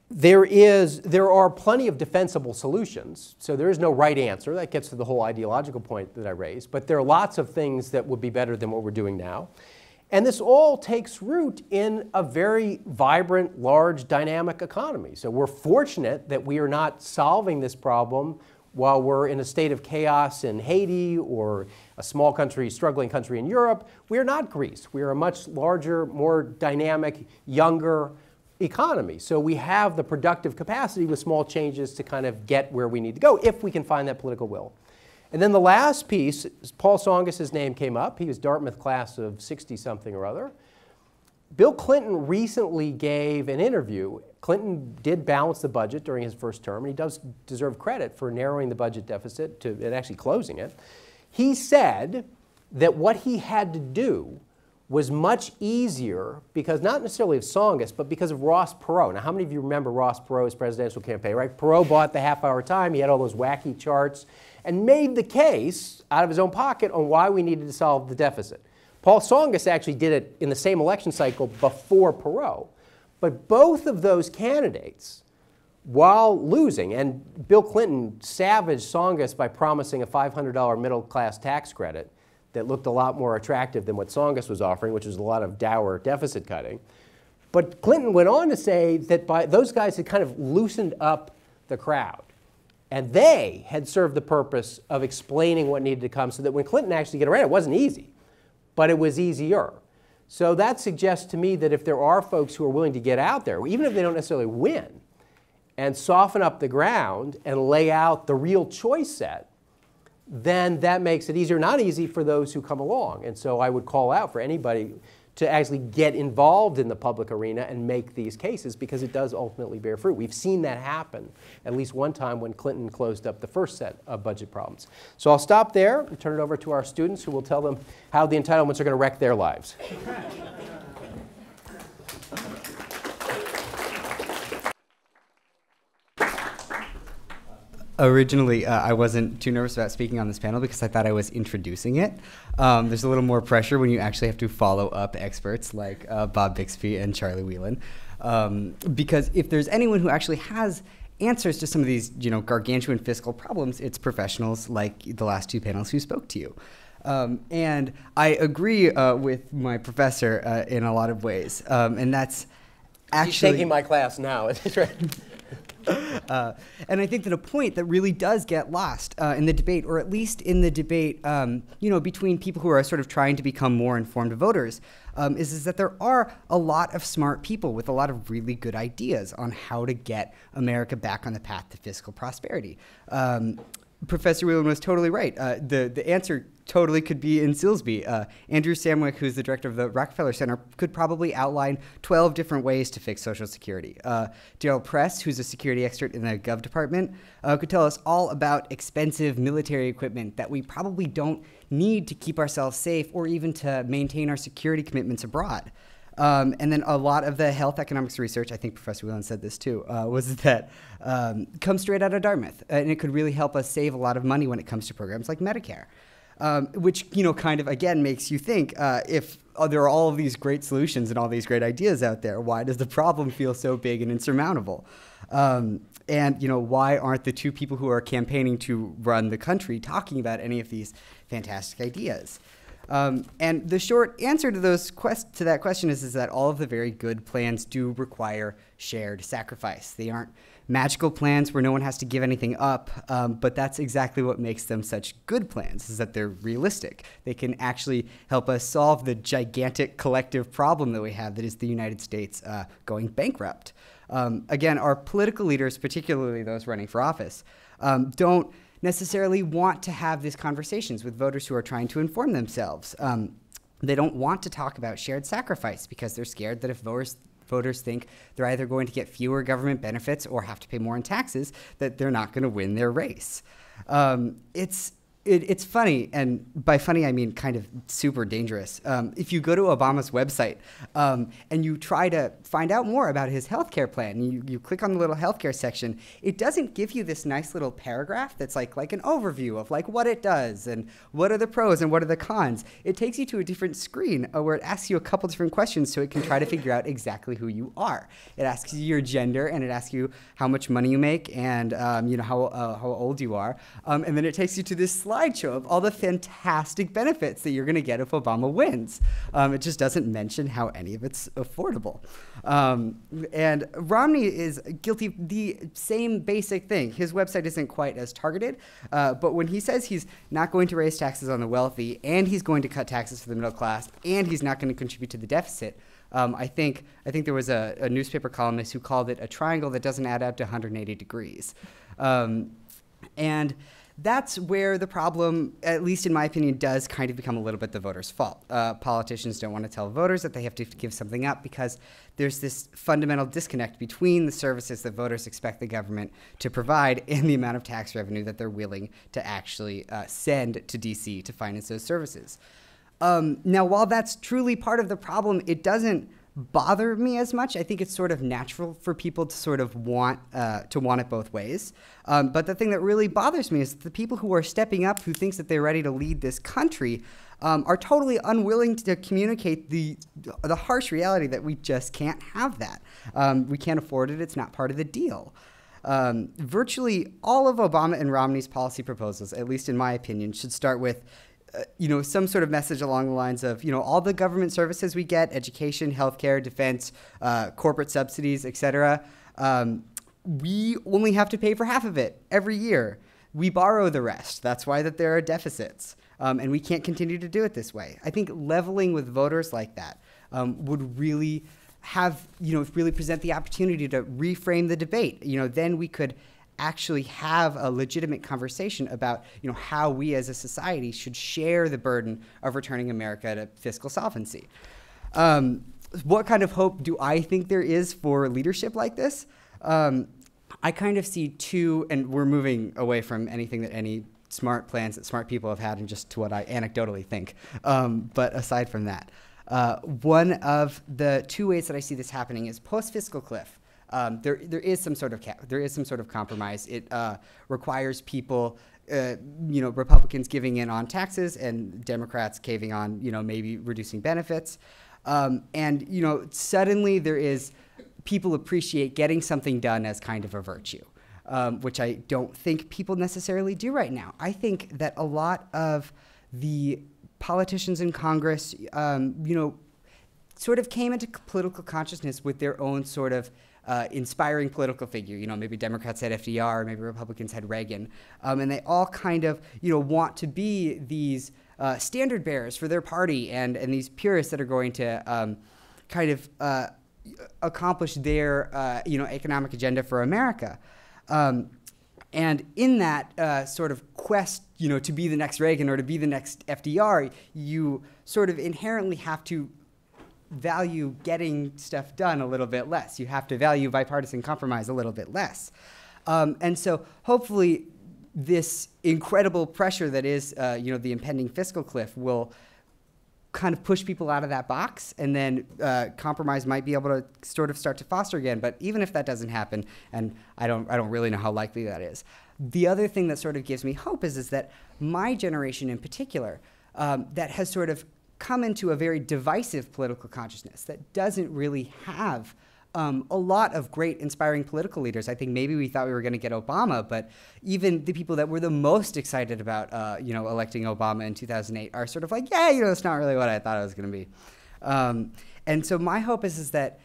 There are plenty of defensible solutions, so there is no right answer. That gets to the whole ideological point that I raised. But there are lots of things that would be better than what we're doing now. And this all takes root in a very vibrant, large, dynamic economy. So we're fortunate that we are not solving this problem while we're in a state of chaos in Haiti or a small country, struggling country in Europe. We are not Greece. We are a much larger, more dynamic, younger economy. So we have the productive capacity with small changes to kind of get where we need to go if we can find that political will. And then the last piece, Paul Tsongas' name came up. He was Dartmouth class of 60-something or other. Bill Clinton recently gave an interview. Clinton did balance the budget during his first term, and he does deserve credit for narrowing the budget deficit and actually closing it. He said that what he had to do was much easier because not necessarily of Tsongas, but because of Ross Perot. Now, how many of you remember Ross Perot's presidential campaign, right? Perot bought the half-hour time. He had all those wacky charts and made the case out of his own pocket on why we needed to solve the deficit. Paul Tsongas actually did it in the same election cycle before Perot. But both of those candidates, while losing, and Bill Clinton savaged Tsongas by promising a $500 middle-class tax credit that looked a lot more attractive than what Tsongas was offering, which was a lot of dour deficit cutting. But Clinton went on to say that those guys had kind of loosened up the crowd. And they had served the purpose of explaining what needed to come so that when Clinton actually got around, it wasn't easy, but it was easier. So that suggests to me that if there are folks who are willing to get out there, even if they don't necessarily win, and soften up the ground and lay out the real choice set, then that makes it easier. Not easy for those who come along. And so I would call out for anybody to actually get involved in the public arena and make these cases, because it does ultimately bear fruit. We've seen that happen at least one time when Clinton closed up the first set of budget problems. So I'll stop there and turn it over to our students, who will tell them how the entitlements are going to wreck their lives. Originally, I wasn't too nervous about speaking on this panel because I thought I was introducing it. There's a little more pressure when you actually have to follow up experts like Bob Bixby and Charlie Wheelan. Because if there's anyone who actually has answers to some of these gargantuan fiscal problems, it's professionals like the last two panelists who spoke to you. And I agree with my professor in a lot of ways. And that's actually— He's taking my class now. That's right. And I think that a point that really does get lost in the debate, or at least in the debate, between people who are sort of trying to become more informed voters, is that there are a lot of smart people with a lot of really good ideas on how to get America back on the path to fiscal prosperity. Professor Wheelan was totally right. The answer totally could be in Silsby. Andrew Samwick, who's the director of the Rockefeller Center, could probably outline 12 different ways to fix Social Security. Daryl Press, who's a security expert in the Gov department, could tell us all about expensive military equipment that we probably don't need to keep ourselves safe or even to maintain our security commitments abroad. And then a lot of the health economics research, I think Professor Wheelan said this too, was that comes straight out of Dartmouth. And it could really help us save a lot of money when it comes to programs like Medicare. Which, kind of, again, makes you think, if there are all of these great solutions and all these great ideas out there, why does the problem feel so big and insurmountable? And, why aren't the two people who are campaigning to run the country talking about any of these fantastic ideas? And the short answer to that question is that all of the very good plans do require shared sacrifice. They aren't magical plans where no one has to give anything up, but that's exactly what makes them such good plans, is that they're realistic. They can actually help us solve the gigantic collective problem that we have, that is the United States going bankrupt. Again, our political leaders, particularly those running for office, don't necessarily want to have these conversations with voters who are trying to inform themselves. They don't want to talk about shared sacrifice because they're scared that if voters think they're either going to get fewer government benefits or have to pay more in taxes, that they're not going to win their race. It's funny, and by funny I mean kind of super dangerous. If you go to Obama's website and you try to find out more about his healthcare plan, and you click on the little healthcare section, it doesn't give you this nice little paragraph that's like an overview of what it does and what are the pros and what are the cons. It takes you to a different screen where it asks you a couple different questions so it can try to figure out exactly who you are. It asks you your gender, and it asks you how much money you make, and how old you are, and then it takes you to this slideshow of all the fantastic benefits that you're going to get if Obama wins. It just doesn't mention how any of it's affordable. And Romney is guilty of the same basic thing. His website isn't quite as targeted, but when he says he's not going to raise taxes on the wealthy, and he's going to cut taxes for the middle class, and he's not going to contribute to the deficit, I think there was a newspaper columnist who called it a triangle that doesn't add up to 180 degrees. And that's where the problem, at least in my opinion, does kind of become a little bit the voters' fault. Politicians don't want to tell voters that they have to give something up because there's this fundamental disconnect between the services that voters expect the government to provide and the amount of tax revenue that they're willing to actually send to DC to finance those services. Now, while that's truly part of the problem, it doesn't bother me as much. I think it's sort of natural for people to sort of want it both ways. But the thing that really bothers me is the people who are stepping up, who thinks that they're ready to lead this country, are totally unwilling to communicate the harsh reality that we just can't have that. We can't afford it. It's not part of the deal. Virtually all of Obama and Romney's policy proposals, at least in my opinion, should start with some sort of message along the lines of, all the government services we get, education, healthcare, defense, corporate subsidies, etc., we only have to pay for half of it every year. We borrow the rest. That's why that there are deficits. And we can't continue to do it this way. I think leveling with voters like that would really really present the opportunity to reframe the debate. Then we could actually have a legitimate conversation about, how we as a society should share the burden of returning America to fiscal solvency. What kind of hope do I think there is for leadership like this? I kind of see two, and we're moving away from anything that any smart plans that smart people have had and just to what I anecdotally think. But aside from that, one of the two ways that I see this happening is post-fiscal cliff. There is some sort of compromise. It requires people, Republicans giving in on taxes and Democrats caving on, maybe reducing benefits. And suddenly there is people appreciate getting something done as kind of a virtue, which I don't think people necessarily do right now. I think that a lot of the politicians in Congress, sort of came into political consciousness with their own sort of inspiring political figure. Maybe Democrats had FDR, maybe Republicans had Reagan, and they all kind of, want to be these standard bearers for their party and these purists that are going to kind of accomplish their, economic agenda for America. And in that sort of quest, to be the next Reagan or to be the next FDR, you sort of inherently have to value getting stuff done a little bit less. You have to value bipartisan compromise a little bit less. And so hopefully this incredible pressure that is, the impending fiscal cliff will kind of push people out of that box, and then compromise might be able to sort of start to foster again. But even if that doesn't happen, and I don't really know how likely that is, the other thing that sort of gives me hope is that my generation in particular, that has sort of come into a very divisive political consciousness that doesn't really have a lot of great, inspiring political leaders. I think maybe we thought we were going to get Obama, but even the people that were the most excited about, electing Obama in 2008 are sort of like, yeah, it's not really what I thought it was going to be. And so my hope is that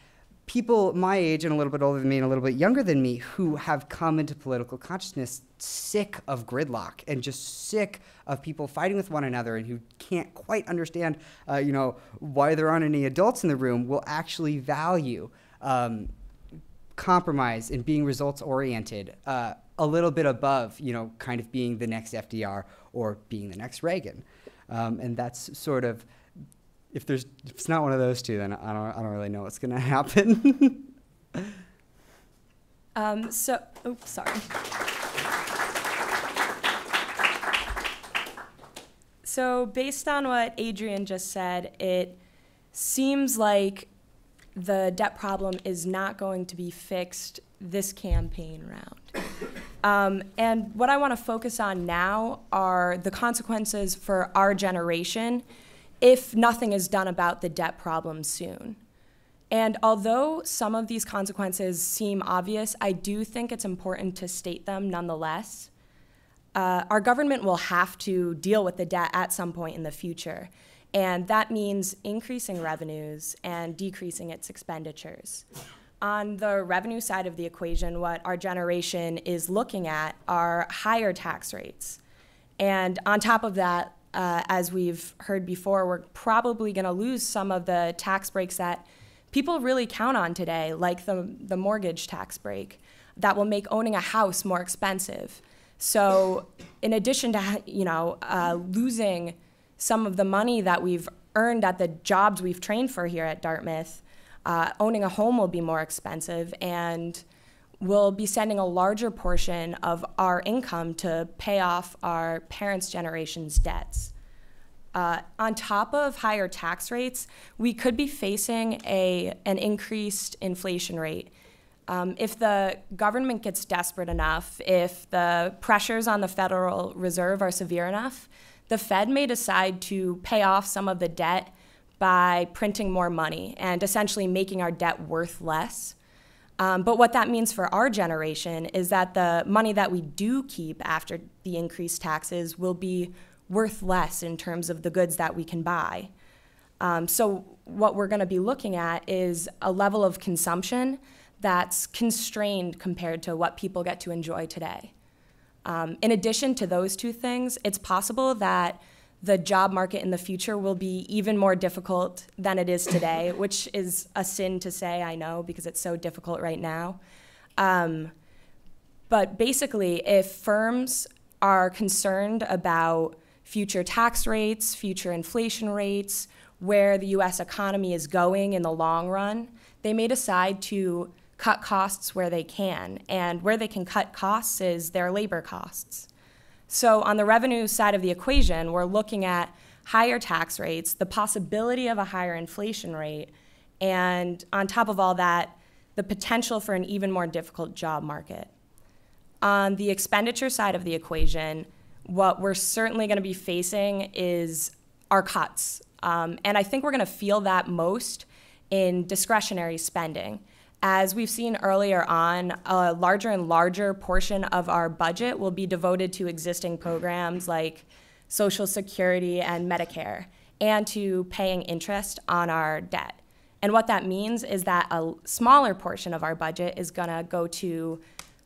people my age and a little bit older than me and a little bit younger than me who have come into political consciousness sick of gridlock and just sick of people fighting with one another and who can't quite understand, why there aren't any adults in the room will actually value compromise and being results-oriented a little bit above, kind of being the next FDR or being the next Reagan. And that's sort of, if it's not one of those two, then I don't really know what's going to happen. Sorry. So based on what Adrian just said, it seems like the debt problem is not going to be fixed this campaign round. And what I want to focus on now are the consequences for our generation if nothing is done about the debt problem soon. And although some of these consequences seem obvious, I do think it's important to state them nonetheless. Our government will have to deal with the debt at some point in the future. And that means increasing revenues and decreasing its expenditures. On the revenue side of the equation, what our generation is looking at are higher tax rates. And on top of that, as we've heard before, we're probably going to lose some of the tax breaks that people really count on today, like the mortgage tax break, that will make owning a house more expensive. So in addition to losing some of the money that we've earned at the jobs we've trained for here at Dartmouth, owning a home will be more expensive, and we'll be sending a larger portion of our income to pay off our parents' generation's debts. On top of higher tax rates, we could be facing an increased inflation rate. If the government gets desperate enough, if the pressures on the Federal Reserve are severe enough, the Fed may decide to pay off some of the debt by printing more money and essentially making our debt worth less. But what that means for our generation is that the money that we do keep after the increased taxes will be worth less in terms of the goods that we can buy. So what we're going to be looking at is a level of consumption that's constrained compared to what people get to enjoy today. In addition to those two things, it's possible that the job market in the future will be even more difficult than it is today, which is a sin to say, I know, because it's so difficult right now. But basically, if firms are concerned about future tax rates, future inflation rates, where the US economy is going in the long run, they may decide to cut costs where they can. And where they can cut costs is their labor costs. So on the revenue side of the equation, we're looking at higher tax rates, the possibility of a higher inflation rate, and on top of all that, the potential for an even more difficult job market. On the expenditure side of the equation, what we're certainly going to be facing is our cuts. And I think we're going to feel that most in discretionary spending. As we've seen earlier on, a larger and larger portion of our budget will be devoted to existing programs like Social Security and Medicare, and to paying interest on our debt. And what that means is that a smaller portion of our budget is going to go to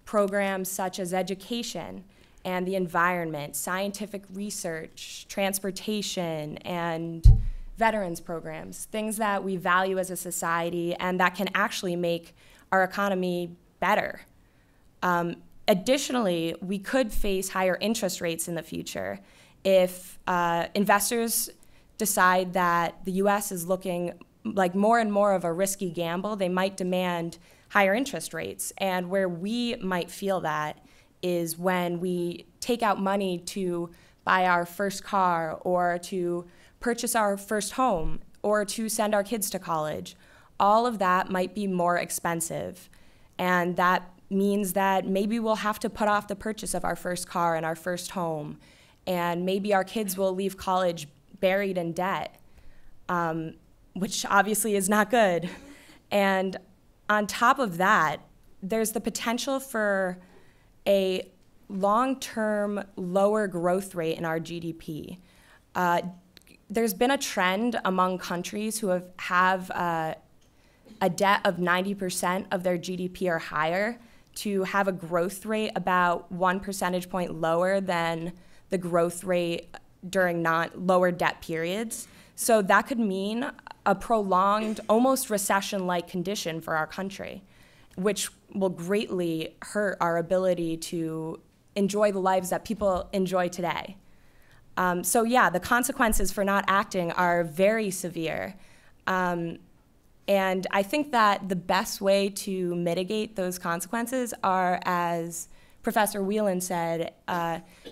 programs such as education and the environment, scientific research, transportation, and veterans programs, things that we value as a society and that can actually make our economy better. Additionally, we could face higher interest rates in the future if investors decide that the US is looking like more and more of a risky gamble. They might demand higher interest rates. And where we might feel that is when we take out money to buy our first car, or to purchase our first home, or to send our kids to college. All of that might be more expensive. And that means that maybe we'll have to put off the purchase of our first car and our first home. And maybe our kids will leave college buried in debt, which obviously is not good. And on top of that, there's the potential for a long-term lower growth rate in our GDP. There's been a trend among countries who have a debt of 90% of their GDP or higher to have a growth rate about 1 percentage point lower than the growth rate during lower debt periods. So that could mean a prolonged, almost recession-like condition for our country, which will greatly hurt our ability to enjoy the lives that people enjoy today. So yeah, the consequences for not acting are very severe. And I think that the best way to mitigate those consequences are, as Professor Wheelan said,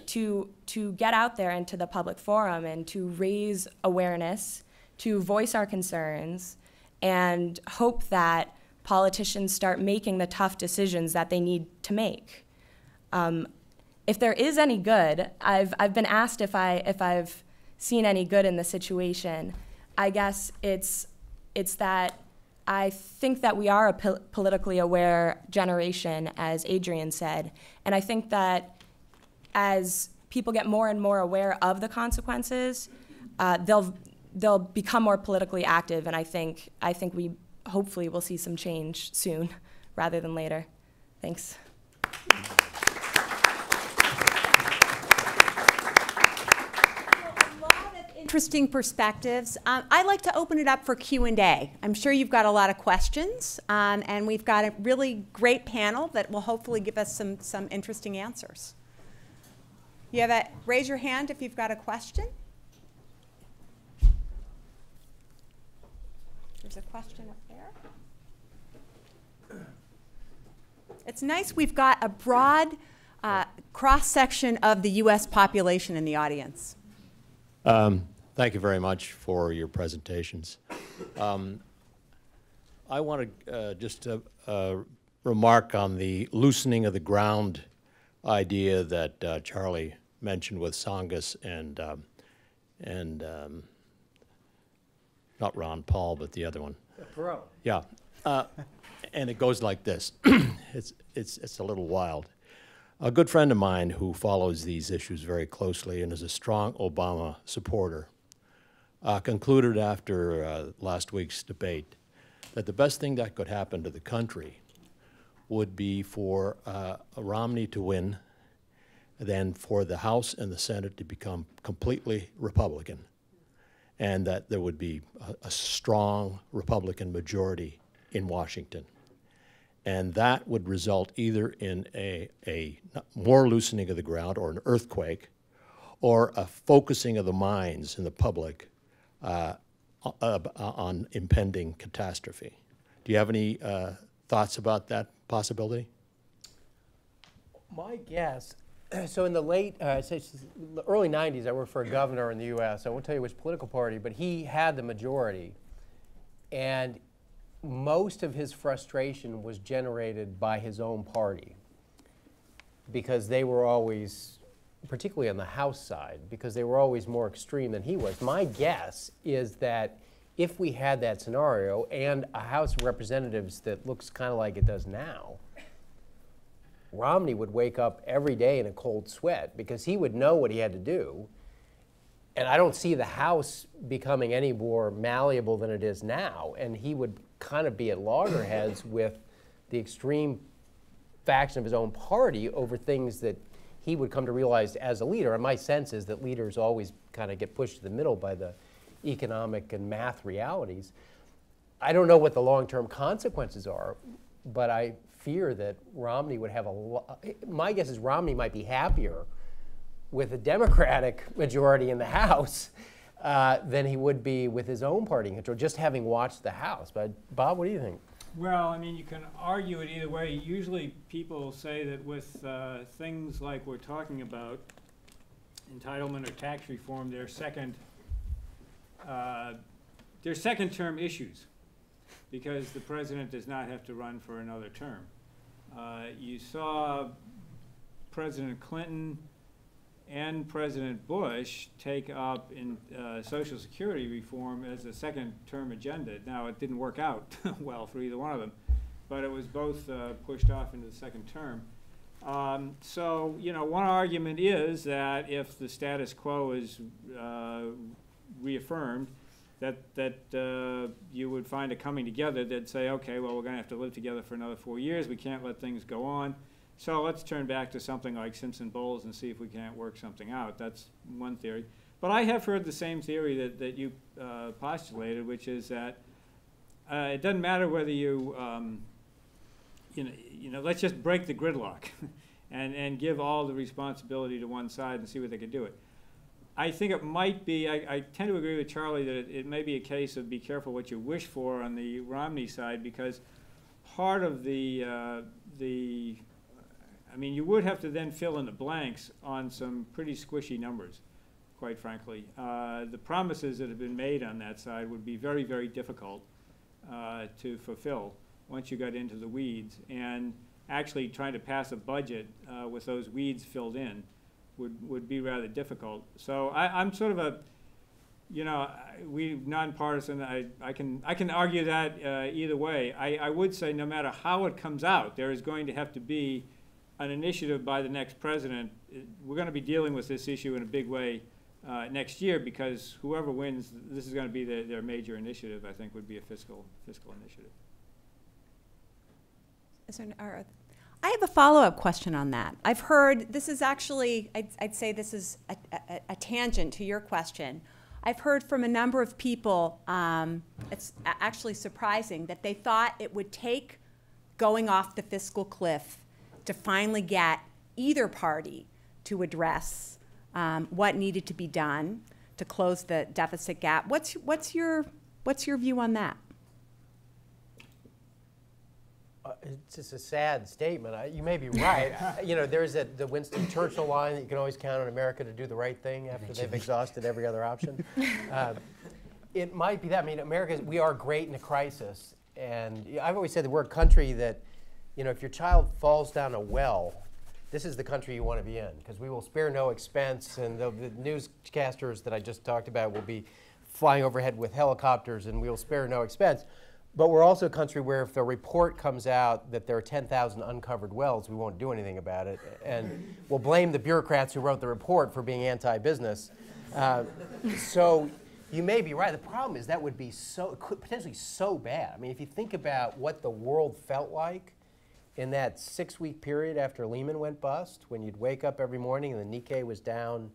to get out there into the public forum and to raise awareness, to voice our concerns, and hope that politicians start making the tough decisions that they need to make. If there is any good, I've been asked if I've seen any good in the situation. I guess it's that I think that we are a politically aware generation, as Adrian said, and I think that as people get more and more aware of the consequences, they'll become more politically active, and I think we hopefully will see some change soon rather than later. Thanks. Interesting perspectives. I'd like to open it up for Q&A. I'm sure you've got a lot of questions, and we've got a really great panel that will hopefully give us some interesting answers. Raise your hand if you've got a question. There's a question up there. It's nice we've got a broad cross-section of the U.S. population in the audience. Thank you very much for your presentations. I want to just remark on the loosening of the ground idea that Charlie mentioned with Tsongas and not Ron Paul, but the other one. Perot. Yeah, and it goes like this. It's a little wild. A good friend of mine who follows these issues very closely and is a strong Obama supporter concluded after last week's debate that the best thing that could happen to the country would be for Romney to win, then for the House and the Senate to become completely Republican, and that there would be a strong Republican majority in Washington. And that would result either in a more loosening of the ground or an earthquake, or a focusing of the minds in the public on impending catastrophe. Do you have any thoughts about that possibility? My guess, so in the the early 90s, I worked for a governor in the U.S. I won't tell you which political party, but he had the majority. And most of his frustration was generated by his own party, because they were always, particularly on the House side, because they were always more extreme than he was. My guess is that if we had that scenario and a House of Representatives that looks kind of like it does now, Romney would wake up every day in a cold sweat, because he would know what he had to do. And I don't see the House becoming any more malleable than it is now. And he would kind of be at loggerheads with the extreme faction of his own party over things that he would come to realize as a leader. And my sense is that leaders always kind of get pushed to the middle by the economic and math realities. I don't know what the long-term consequences are, but I fear that Romney would have my guess is Romney might be happier with a Democratic majority in the House than he would be with his own party control, just having watched the House. But Bob, what do you think? Well, I mean, you can argue it either way. Usually people say that with things like we're talking about, entitlement or tax reform, they're second-term issues, because the president does not have to run for another term. You saw President Clinton and President Bush take up in Social Security reform as a second-term agenda. Now, it didn't work out well for either one of them, but it was both pushed off into the second term. So, you know, one argument is that if the status quo is reaffirmed, that you would find a coming together that'd say, okay, well, we're going to have to live together for another 4 years. We can't let things go on. So let's turn back to something like Simpson-Bowles and see if we can't work something out. That's one theory. But I have heard the same theory that you postulated, which is that it doesn't matter whether you, let's just break the gridlock and give all the responsibility to one side and see what they can do it. I think it might be, I tend to agree with Charlie that it may be a case of be careful what you wish for on the Romney side, because part of I mean, you would have to then fill in the blanks on some pretty squishy numbers, quite frankly. The promises that have been made on that side would be very, very difficult to fulfill once you got into the weeds. And actually trying to pass a budget with those weeds filled in would be rather difficult. So I'm sort of a, we nonpartisan. I can argue that either way. I would say no matter how it comes out, there is going to have to be an initiative by the next president. We're going to be dealing with this issue in a big way next year, because whoever wins, this is going to be their major initiative. I think would be a fiscal initiative. I have a follow-up question on that. I've heard, this is actually, I'd say this is a tangent to your question. I've heard from a number of people, it's actually surprising, that they thought it would take going off the fiscal cliff to finally get either party to address what needed to be done to close the deficit gap. What's your view on that? It's just a sad statement. You may be right. You know, there's the Winston Churchill line that you can always count on America to do the right thing after they've exhausted every other option. It might be that. I mean, we are great in a crisis. And I've always said that we're a country that, you know, if your child falls down a well, this is the country you want to be in, because we will spare no expense, and the newscasters that I just talked about will be flying overhead with helicopters, and we will spare no expense. But we're also a country where if the report comes out that there are 10,000 uncovered wells, we won't do anything about it. And we'll blame the bureaucrats who wrote the report for being anti-business. So you may be right. The problem is that would be potentially so bad. I mean, if you think about what the world felt like in that 6-week period after Lehman went bust, when you'd wake up every morning and the Nikkei was down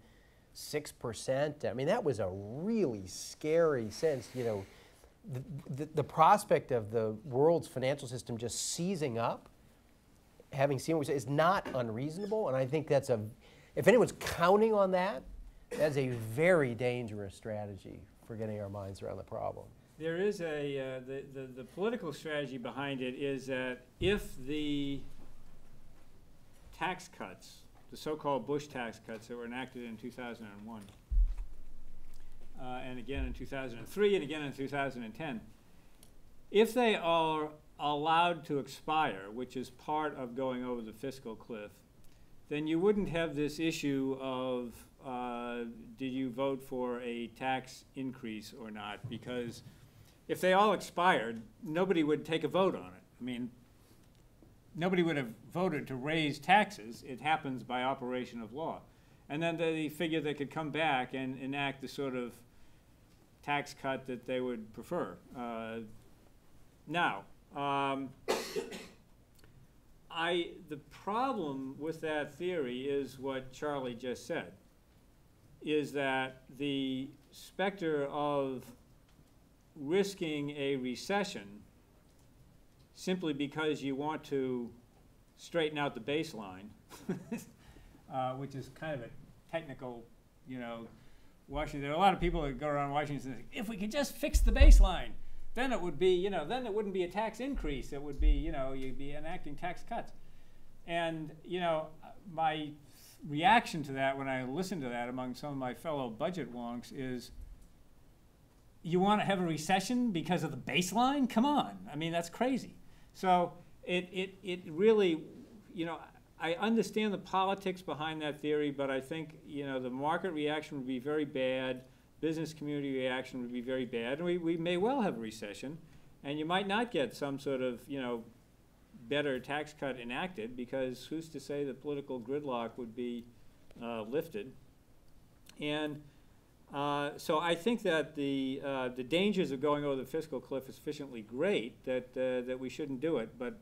6%, I mean, that was a really scary sense, you know. The prospect of the world's financial system just seizing up, having seen what we say, is not unreasonable. And I think that's if anyone's counting on that, that's a very dangerous strategy for getting our minds around the problem. There is the political strategy behind it is that if the tax cuts, the so-called Bush tax cuts that were enacted in 2001, and again in 2003 and again in 2010, if they are allowed to expire, which is part of going over the fiscal cliff, then you wouldn't have this issue of did you vote for a tax increase or not? Because if they all expired, nobody would take a vote on it. I mean, nobody would have voted to raise taxes. It happens by operation of law. And then they figured they could come back and enact the sort of tax cut that they would prefer. Now, the problem with that theory is what Charlie just said, is that the specter of risking a recession simply because you want to straighten out the baseline, which is kind of a technical, you know, Washington. There are a lot of people that go around Washington and say, if we could just fix the baseline, then it would be, you know, then it wouldn't be a tax increase. It would be, you know, you'd be enacting tax cuts. And, you know, my reaction to that when I listen to that among some of my fellow budget wonks is, you want to have a recession because of the baseline? Come on. I mean, that's crazy. So it really, you know, I understand the politics behind that theory, but I think, you know, the market reaction would be very bad, business community reaction would be very bad, and we may well have a recession, and you might not get some sort of, you know, better tax cut enacted, because who's to say the political gridlock would be lifted. And so I think that the dangers of going over the fiscal cliff is sufficiently great that we shouldn't do it. But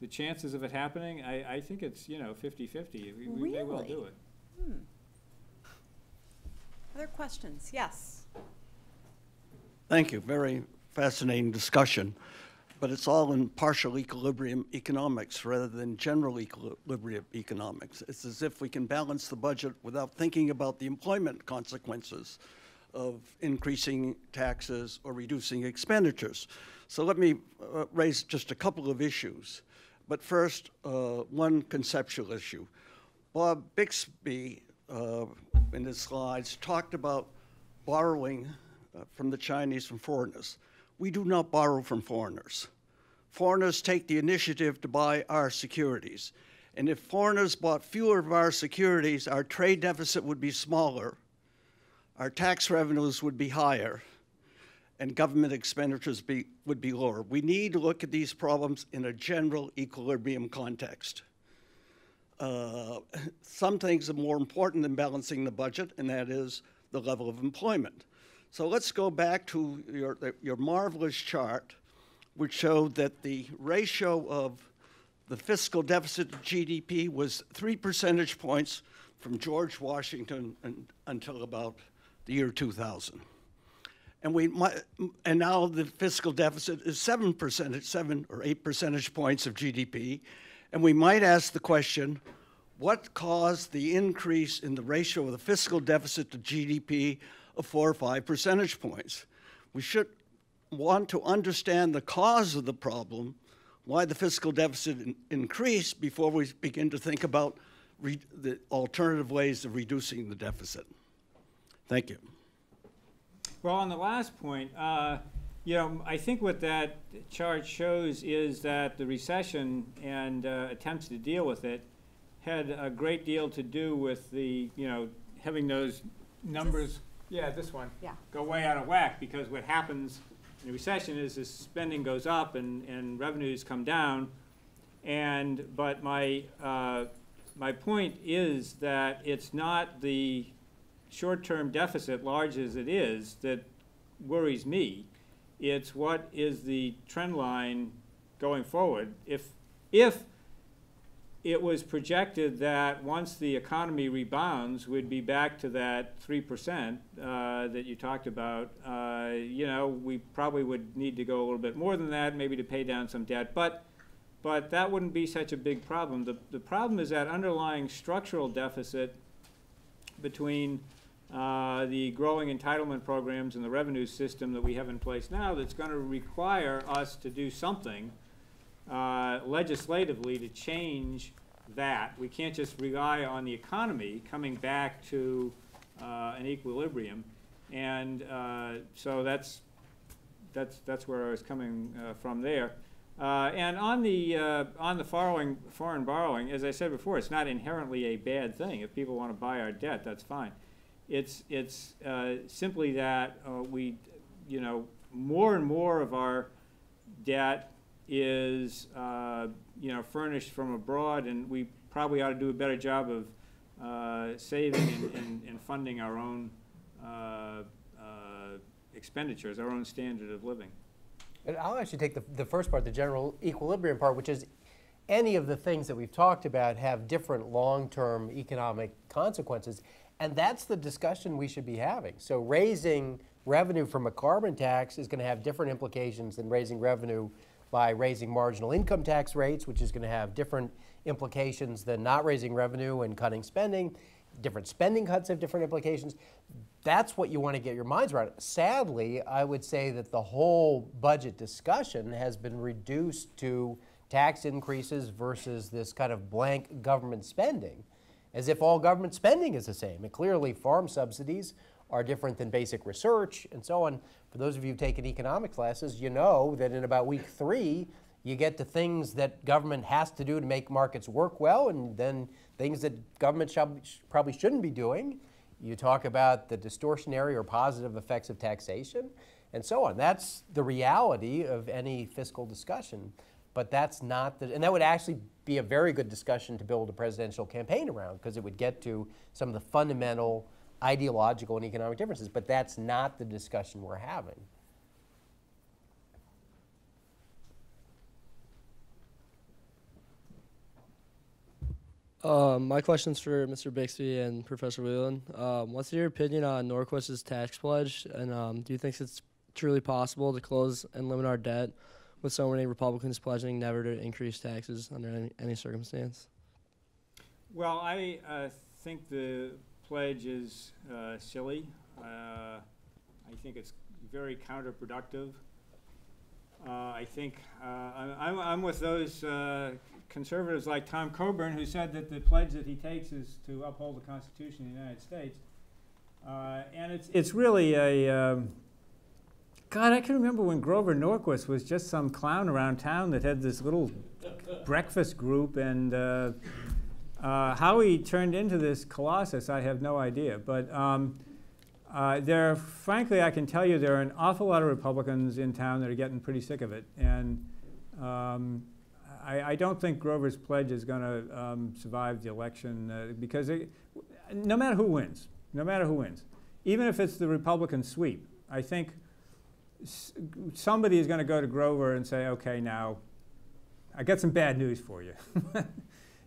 the chances of it happening, I think it's, you know, 50-50. We may well do it. Other questions? Yes. Thank you. Very fascinating discussion. But it's all in partial equilibrium economics rather than general equilibrium economics. It's as if we can balance the budget without thinking about the employment consequences of increasing taxes or reducing expenditures. So let me raise just a couple of issues. But first, one conceptual issue. Bob Bixby, in his slides, talked about borrowing from the Chinese, from foreigners. We do not borrow from foreigners. Foreigners take the initiative to buy our securities. And if foreigners bought fewer of our securities, our trade deficit would be smaller, our tax revenues would be higher, and government expenditures would be lower. We need to look at these problems in a general equilibrium context. Some things are more important than balancing the budget, and that is the level of employment. So let's go back to your marvelous chart, which showed that the ratio of the fiscal deficit to GDP was 3 percentage points from George Washington until about the year 2000. And now the fiscal deficit is 7 or 8 percentage points of GDP. And we might ask the question, what caused the increase in the ratio of the fiscal deficit to GDP of 4 or 5 percentage points? We should want to understand the cause of the problem why the fiscal deficit increase before we begin to think about the alternative ways of reducing the deficit. Thank you. Well, on the last point, you know, I think what that chart shows is that the recession and attempts to deal with it had a great deal to do with the, you know, having those numbers, this one, go way out of whack, because what happens in a recession is the spending goes up and revenues come down. But my point is that it's not the short-term deficit, large as it is, that worries me. It's what is the trend line going forward. If it was projected that once the economy rebounds, we'd be back to that 3% that you talked about, you know, we probably would need to go a little bit more than that, maybe to pay down some debt. But that wouldn't be such a big problem. The problem is that underlying structural deficit between the growing entitlement programs and the revenue system that we have in place now that's going to require us to do something legislatively to change that. We can't just rely on the economy coming back to an equilibrium. And so that's where I was coming from there. And on the foreign borrowing, as I said before, it's not inherently a bad thing. If people want to buy our debt, that's fine. It's simply that we, you know, more and more of our debt is, you know, furnished from abroad, and we probably ought to do a better job of saving and funding our own expenditures, our own standard of living. And I'll actually take the first part, the general equilibrium part, which is any of the things that we've talked about have different long-term economic consequences, and that's the discussion we should be having. So raising revenue from a carbon tax is going to have different implications than raising revenue by raising marginal income tax rates, which is going to have different implications than not raising revenue and cutting spending. Different spending cuts have different implications. That's what you want to get your minds around. Sadly, I would say that the whole budget discussion has been reduced to tax increases versus this kind of blank government spending, as if all government spending is the same. And clearly, farm subsidies are different than basic research and so on. For those of you who've taken economics classes, you know that in about week 3, you get to things that government has to do to make markets work well, and then things that government probably shouldn't be doing. You talk about the distortionary or positive effects of taxation and so on. That's the reality of any fiscal discussion. But that's not the, and that would actually be a very good discussion to build a presidential campaign around, because it would get to some of the fundamental ideological and economic differences. But that's not the discussion we're having. My question's for Mr. Bixby and Professor Wheelan. What's your opinion on Norquist's tax pledge, and do you think it's truly possible to close and limit our debt with so many Republicans pledging never to increase taxes under any circumstance? Well, I think the pledge is silly. I think it's very counterproductive. I think I'm with those conservatives like Tom Coburn, who said that the pledge that he takes is to uphold the Constitution of the United States. And it's really a, God, I can remember when Grover Norquist was just some clown around town that had this little breakfast group, and how he turned into this colossus, I have no idea. But frankly, I can tell you there are an awful lot of Republicans in town that are getting pretty sick of it. And I don't think Grover's pledge is going to survive the election because no matter who wins, even if it's the Republican sweep, I think somebody is going to go to Grover and say, okay, now, I got some bad news for you.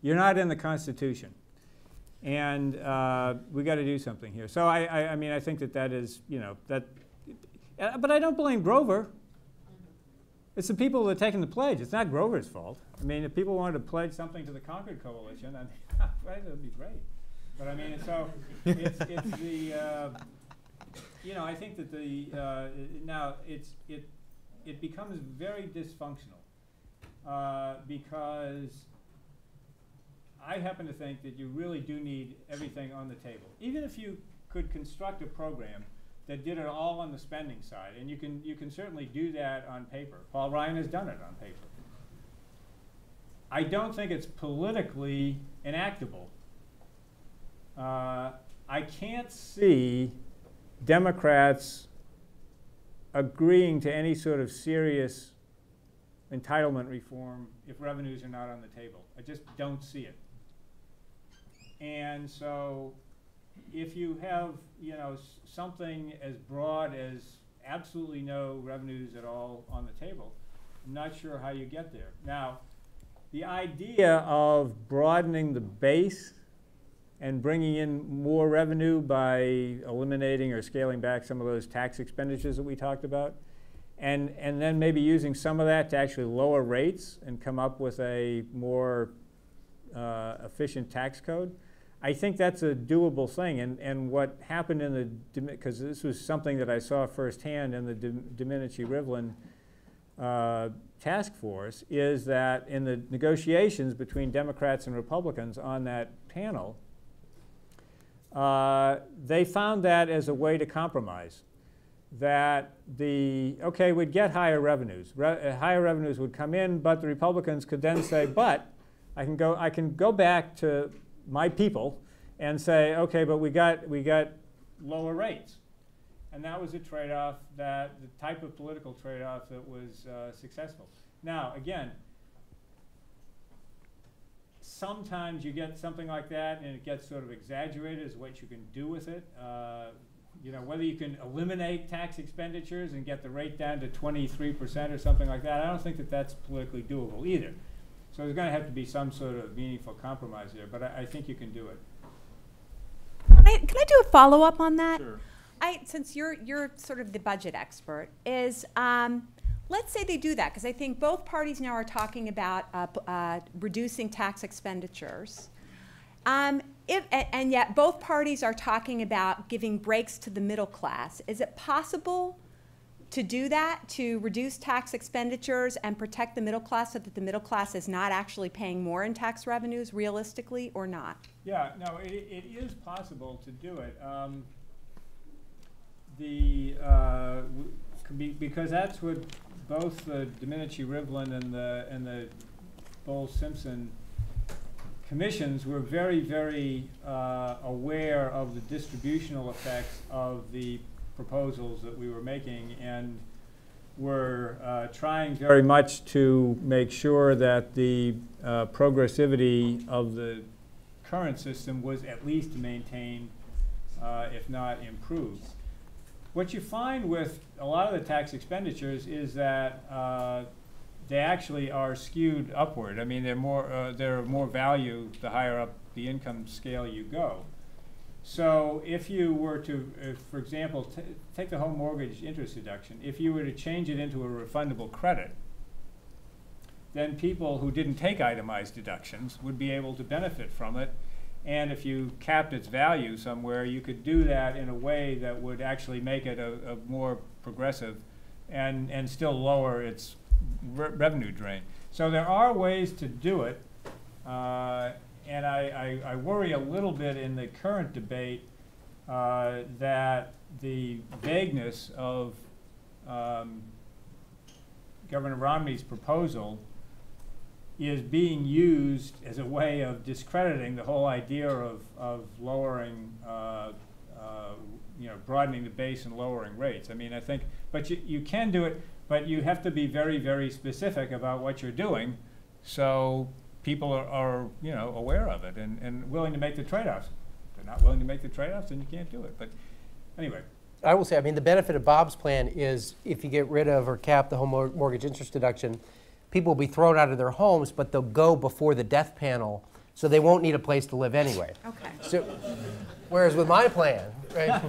You're not in the Constitution. And we got to do something here. So I mean, I think that is, you know, that, but I don't blame Grover. It's the people that are taking the pledge. It's not Grover's fault. I mean, if people wanted to pledge something to the Concord Coalition, I mean, that would be great. But I mean, so it's the, you know, I think that the, now it becomes very dysfunctional. because I happen to think that you really do need everything on the table. Even if you could construct a program that did it all on the spending side, and you can certainly do that on paper. Paul Ryan has done it on paper. I don't think it's politically enactable. I can't see Democrats agreeing to any sort of serious entitlement reform if revenues are not on the table. I just don't see it. And so if you have, something as broad as absolutely no revenues at all on the table, I'm not sure how you get there. Now, the idea of broadening the base and bringing in more revenue by eliminating or scaling back some of those tax expenditures that we talked about, and then maybe using some of that to actually lower rates and come up with a more efficient tax code, I think that's a doable thing. And what happened in the, because this was something that I saw firsthand in the Domenici-Rivlin task force, is that in the negotiations between Democrats and Republicans on that panel, they found that as a way to compromise. That we'd get higher revenues. Higher revenues would come in, but the Republicans could then say, but I can go back to my people and say, okay, but we got lower rates. And that was a trade-off, the type of political trade-off that was successful. Now, again, sometimes you get something like that and it gets sort of exaggerated as what you can do with it. Whether you can eliminate tax expenditures and get the rate down to 23% or something like that, I don't think that that's politically doable either. So there's going to have to be some sort of meaningful compromise there, but I think you can do it. Can I do a follow-up on that? Sure. Since you're sort of the budget expert, is let's say they do that, because I think both parties now are talking about reducing tax expenditures. And yet both parties are talking about giving breaks to the middle class. Is it possible to do that, to reduce tax expenditures and protect the middle class so that the middle class is not actually paying more in tax revenues realistically, or not? Yeah, no, it is possible to do it. Because that's what both the Domenici-Rivlin and the Bowles-Simpson commissions were very, very aware of the distributional effects of the proposals that we were making, and were trying very much to make sure that the progressivity of the current system was at least maintained, if not improved. What you find with a lot of the tax expenditures is that they actually are skewed upward. I mean, they're of more value the higher up the income scale you go. So if you were to, for example, take the home mortgage interest deduction, if you were to change it into a refundable credit, then people who didn't take itemized deductions would be able to benefit from it. And if you capped its value somewhere, you could do that in a way that would actually make it a more progressive and still lower its revenue drain. So there are ways to do it. And I worry a little bit in the current debate that the vagueness of Governor Romney's proposal is being used as a way of discrediting the whole idea of lowering, broadening the base and lowering rates. I mean, I think, but you can do it, but you have to be very, very specific about what you're doing, so people are aware of it and willing to make the trade-offs. If they're not willing to make the trade-offs, then you can't do it. But anyway. I will say, I mean, the benefit of Bob's plan is if you get rid of or cap the home mortgage interest deduction, people will be thrown out of their homes, but they'll go before the death panel, so they won't need a place to live anyway. Okay. So, whereas with my plan, right?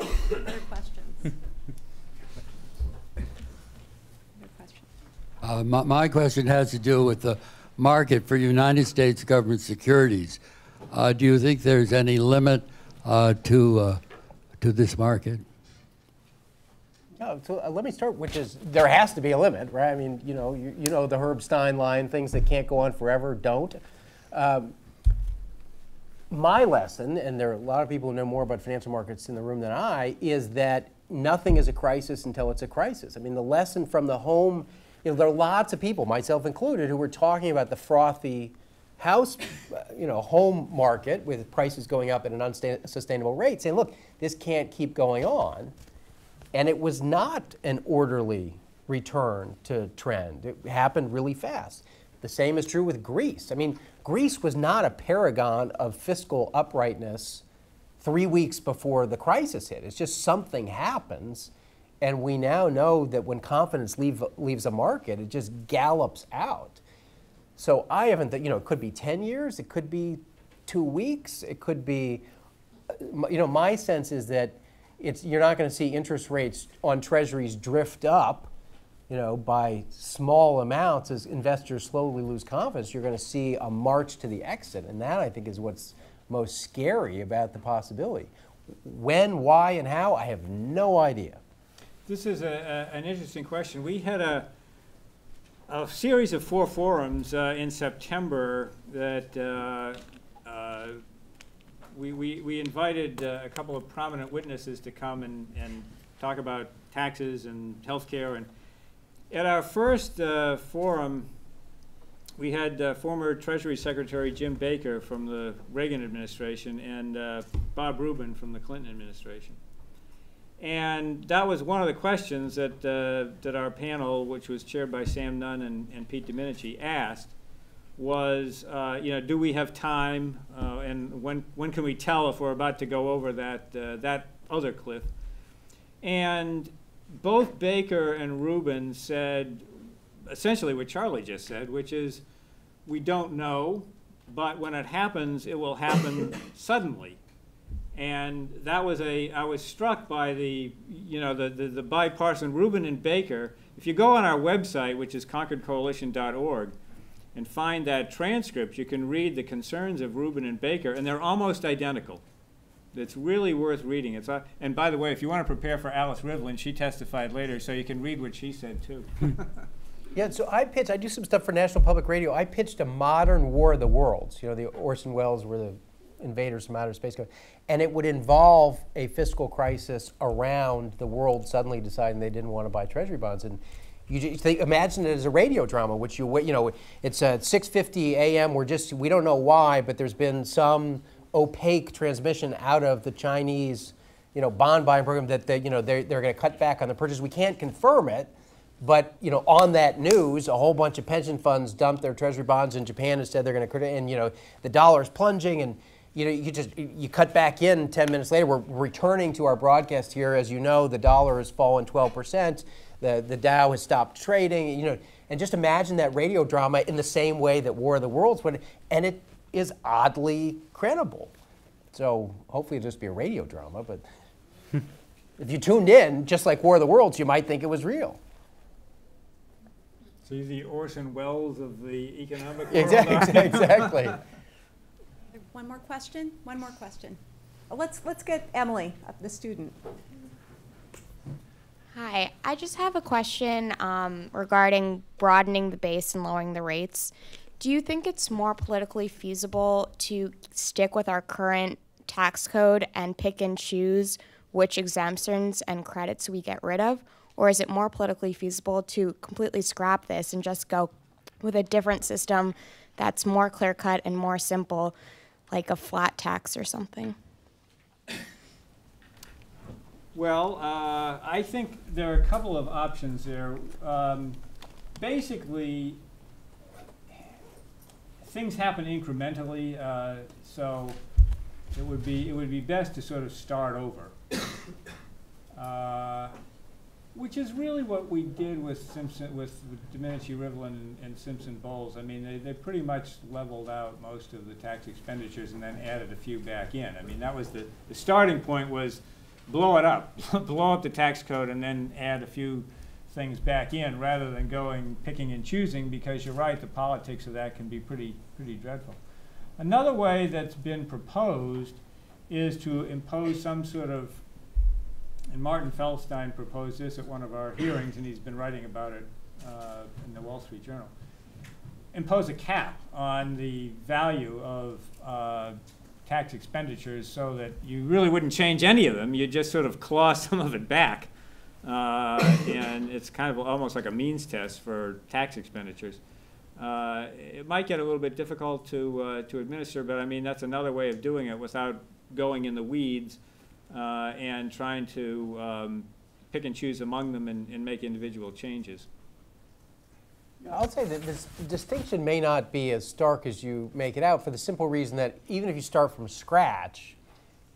Other questions? My question has to do with the market for United States government securities. Do you think there's any limit to this market? Yeah, so let me start, which is there has to be a limit, right? I mean, you know the Herb Stein line, things that can't go on forever don't. My lesson, and there are a lot of people who know more about financial markets in the room than I, is that nothing is a crisis until it's a crisis. I mean, the lesson from the home, there are lots of people, myself included, who were talking about the frothy house, home market with prices going up at an unsustainable rate, saying, look, this can't keep going on. And it was not an orderly return to trend. It happened really fast. The same is true with Greece. I mean, Greece was not a paragon of fiscal uprightness 3 weeks before the crisis hit. It's just something happens, and we now know that when confidence leaves a market, it just gallops out. So I haven't, it could be 10 years, it could be 2 weeks, it could be, my sense is that you're not going to see interest rates on treasuries drift up, by small amounts as investors slowly lose confidence. You're going to see a march to the exit, and that I think is what's most scary about the possibility. When, why, and how, I have no idea. This is an interesting question. We had a series of 4 forums in September that we invited a couple of prominent witnesses to come and talk about taxes and healthcare. And at our first forum, we had former Treasury Secretary Jim Baker from the Reagan administration and Bob Rubin from the Clinton administration. And that was one of the questions that our panel, which was chaired by Sam Nunn and Pete Domenici, asked was, do we have time, and when can we tell if we're about to go over that other cliff? And both Baker and Rubin said essentially what Charlie just said, which is we don't know, but when it happens, it will happen suddenly. And that was I was struck by the bipartisan Rubin and Baker. If you go on our website, which is concordcoalition.org, and find that transcript, you can read the concerns of Rubin and Baker, and they're almost identical. It's really worth reading. And by the way, if you want to prepare for Alice Rivlin, she testified later, so you can read what she said too. Yeah, so I do some stuff for National Public Radio. I pitched a modern War of the Worlds. The Orson Welles were the invaders from outer space. And it would involve a fiscal crisis around the world suddenly deciding they didn't want to buy treasury bonds. And imagine it as a radio drama, which it's at 6:50 a.m. We don't know why, but there's been some opaque transmission out of the Chinese, bond buying program that they're going to cut back on the purchase. We can't confirm it, but on that news, a whole bunch of pension funds dumped their treasury bonds in Japan and said they're going to, and the dollar's plunging, and you cut back in 10 minutes later. We're returning to our broadcast here. As you know, the dollar has fallen 12%. The Dow has stopped trading. And just imagine that radio drama in the same way that War of the Worlds would, and it is oddly credible. So hopefully it'll just be a radio drama, but if you tuned in, just like War of the Worlds, you might think it was real. So you're the Orson Welles of the economic world? Exactly. One more question? One more question. Let's get Emily, the student. Hi, I just have a question regarding broadening the base and lowering the rates. Do you think it's more politically feasible to stick with our current tax code and pick and choose which exemptions and credits we get rid of? Or is it more politically feasible to completely scrap this and just go with a different system that's more clear-cut and more simple, like a flat tax or something? Well, I think there are a couple of options there. Basically, things happen incrementally, so it would be best to sort of start over, which is really what we did with Domenici, Rivlin, and Simpson-Bowles. I mean, they pretty much leveled out most of the tax expenditures and then added a few back in. I mean, that was the starting point was blow it up, blow up the tax code, and then add a few things back in rather than picking and choosing, because you're right, the politics of that can be pretty dreadful. Another way that's been proposed is to impose some sort of And Martin Feldstein proposed this at one of our hearings, and he's been writing about it in the Wall Street Journal. Impose a cap on the value of tax expenditures so that you really wouldn't change any of them. You just sort of claw some of it back. And it's kind of almost like a means test for tax expenditures. It might get a little bit difficult to administer, but I mean, that's another way of doing it without going in the weeds and trying to pick and choose among them and make individual changes. I'll say that this distinction may not be as stark as you make it out, for the simple reason that even if you start from scratch,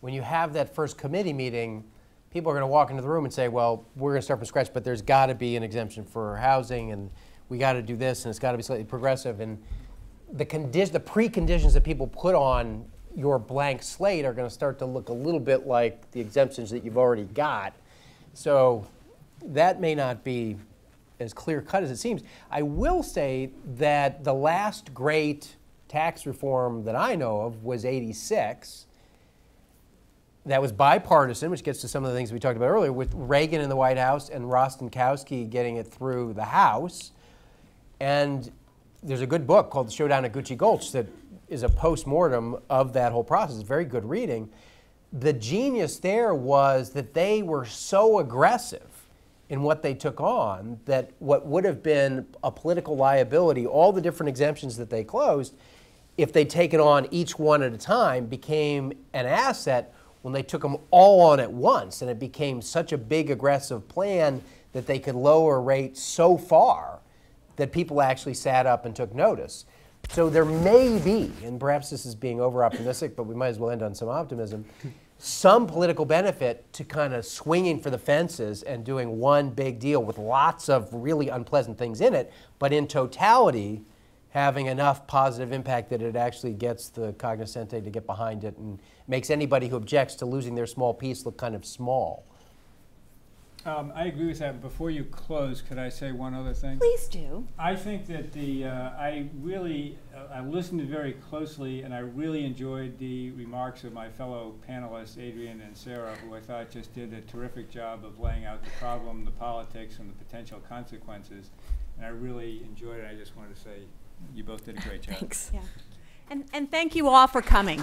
when you have that first committee meeting, people are going to walk into the room and say, well, we're going to start from scratch, but there's got to be an exemption for housing, and we got to do this, and it's got to be slightly progressive. And the preconditions that people put on your blank slate are going to start to look a little bit like the exemptions that you've already got. So that may not be as clear-cut as it seems. I will say that the last great tax reform that I know of was '86. That was bipartisan, which gets to some of the things we talked about earlier, with Reagan in the White House and Rostenkowski getting it through the House. And there's a good book called The Showdown at Gucci Gulch that is a post-mortem of that whole process. It's very good reading. The genius there was that they were so aggressive in what they took on that what would have been a political liability, all the different exemptions that they closed, if they'd taken on each one at a time, became an asset when they took them all on at once. And it became such a big aggressive plan that they could lower rates so far that people actually sat up and took notice. So there may be, and perhaps this is being over-optimistic, but we might as well end on some optimism, some political benefit to kind of swinging for the fences and doing one big deal with lots of really unpleasant things in it, but in totality having enough positive impact that it actually gets the cognoscente to get behind it and makes anybody who objects to losing their small piece look kind of small. I agree with that. Before you close, could I say one other thing? Please do. I think that I listened very closely, and I really enjoyed the remarks of my fellow panelists, Adrian and Sarah, who I thought just did a terrific job of laying out the problem, the politics, and the potential consequences. And I really enjoyed it. I just wanted to say you both did a great job. Thanks. Yeah. And thank you all for coming.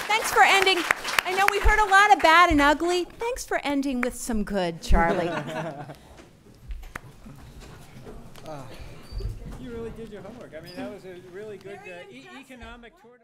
Thanks for ending. I know we heard a lot of bad and ugly. Thanks for ending with some good, Charlie. You really did your homework. I mean, that was a really good economic tour de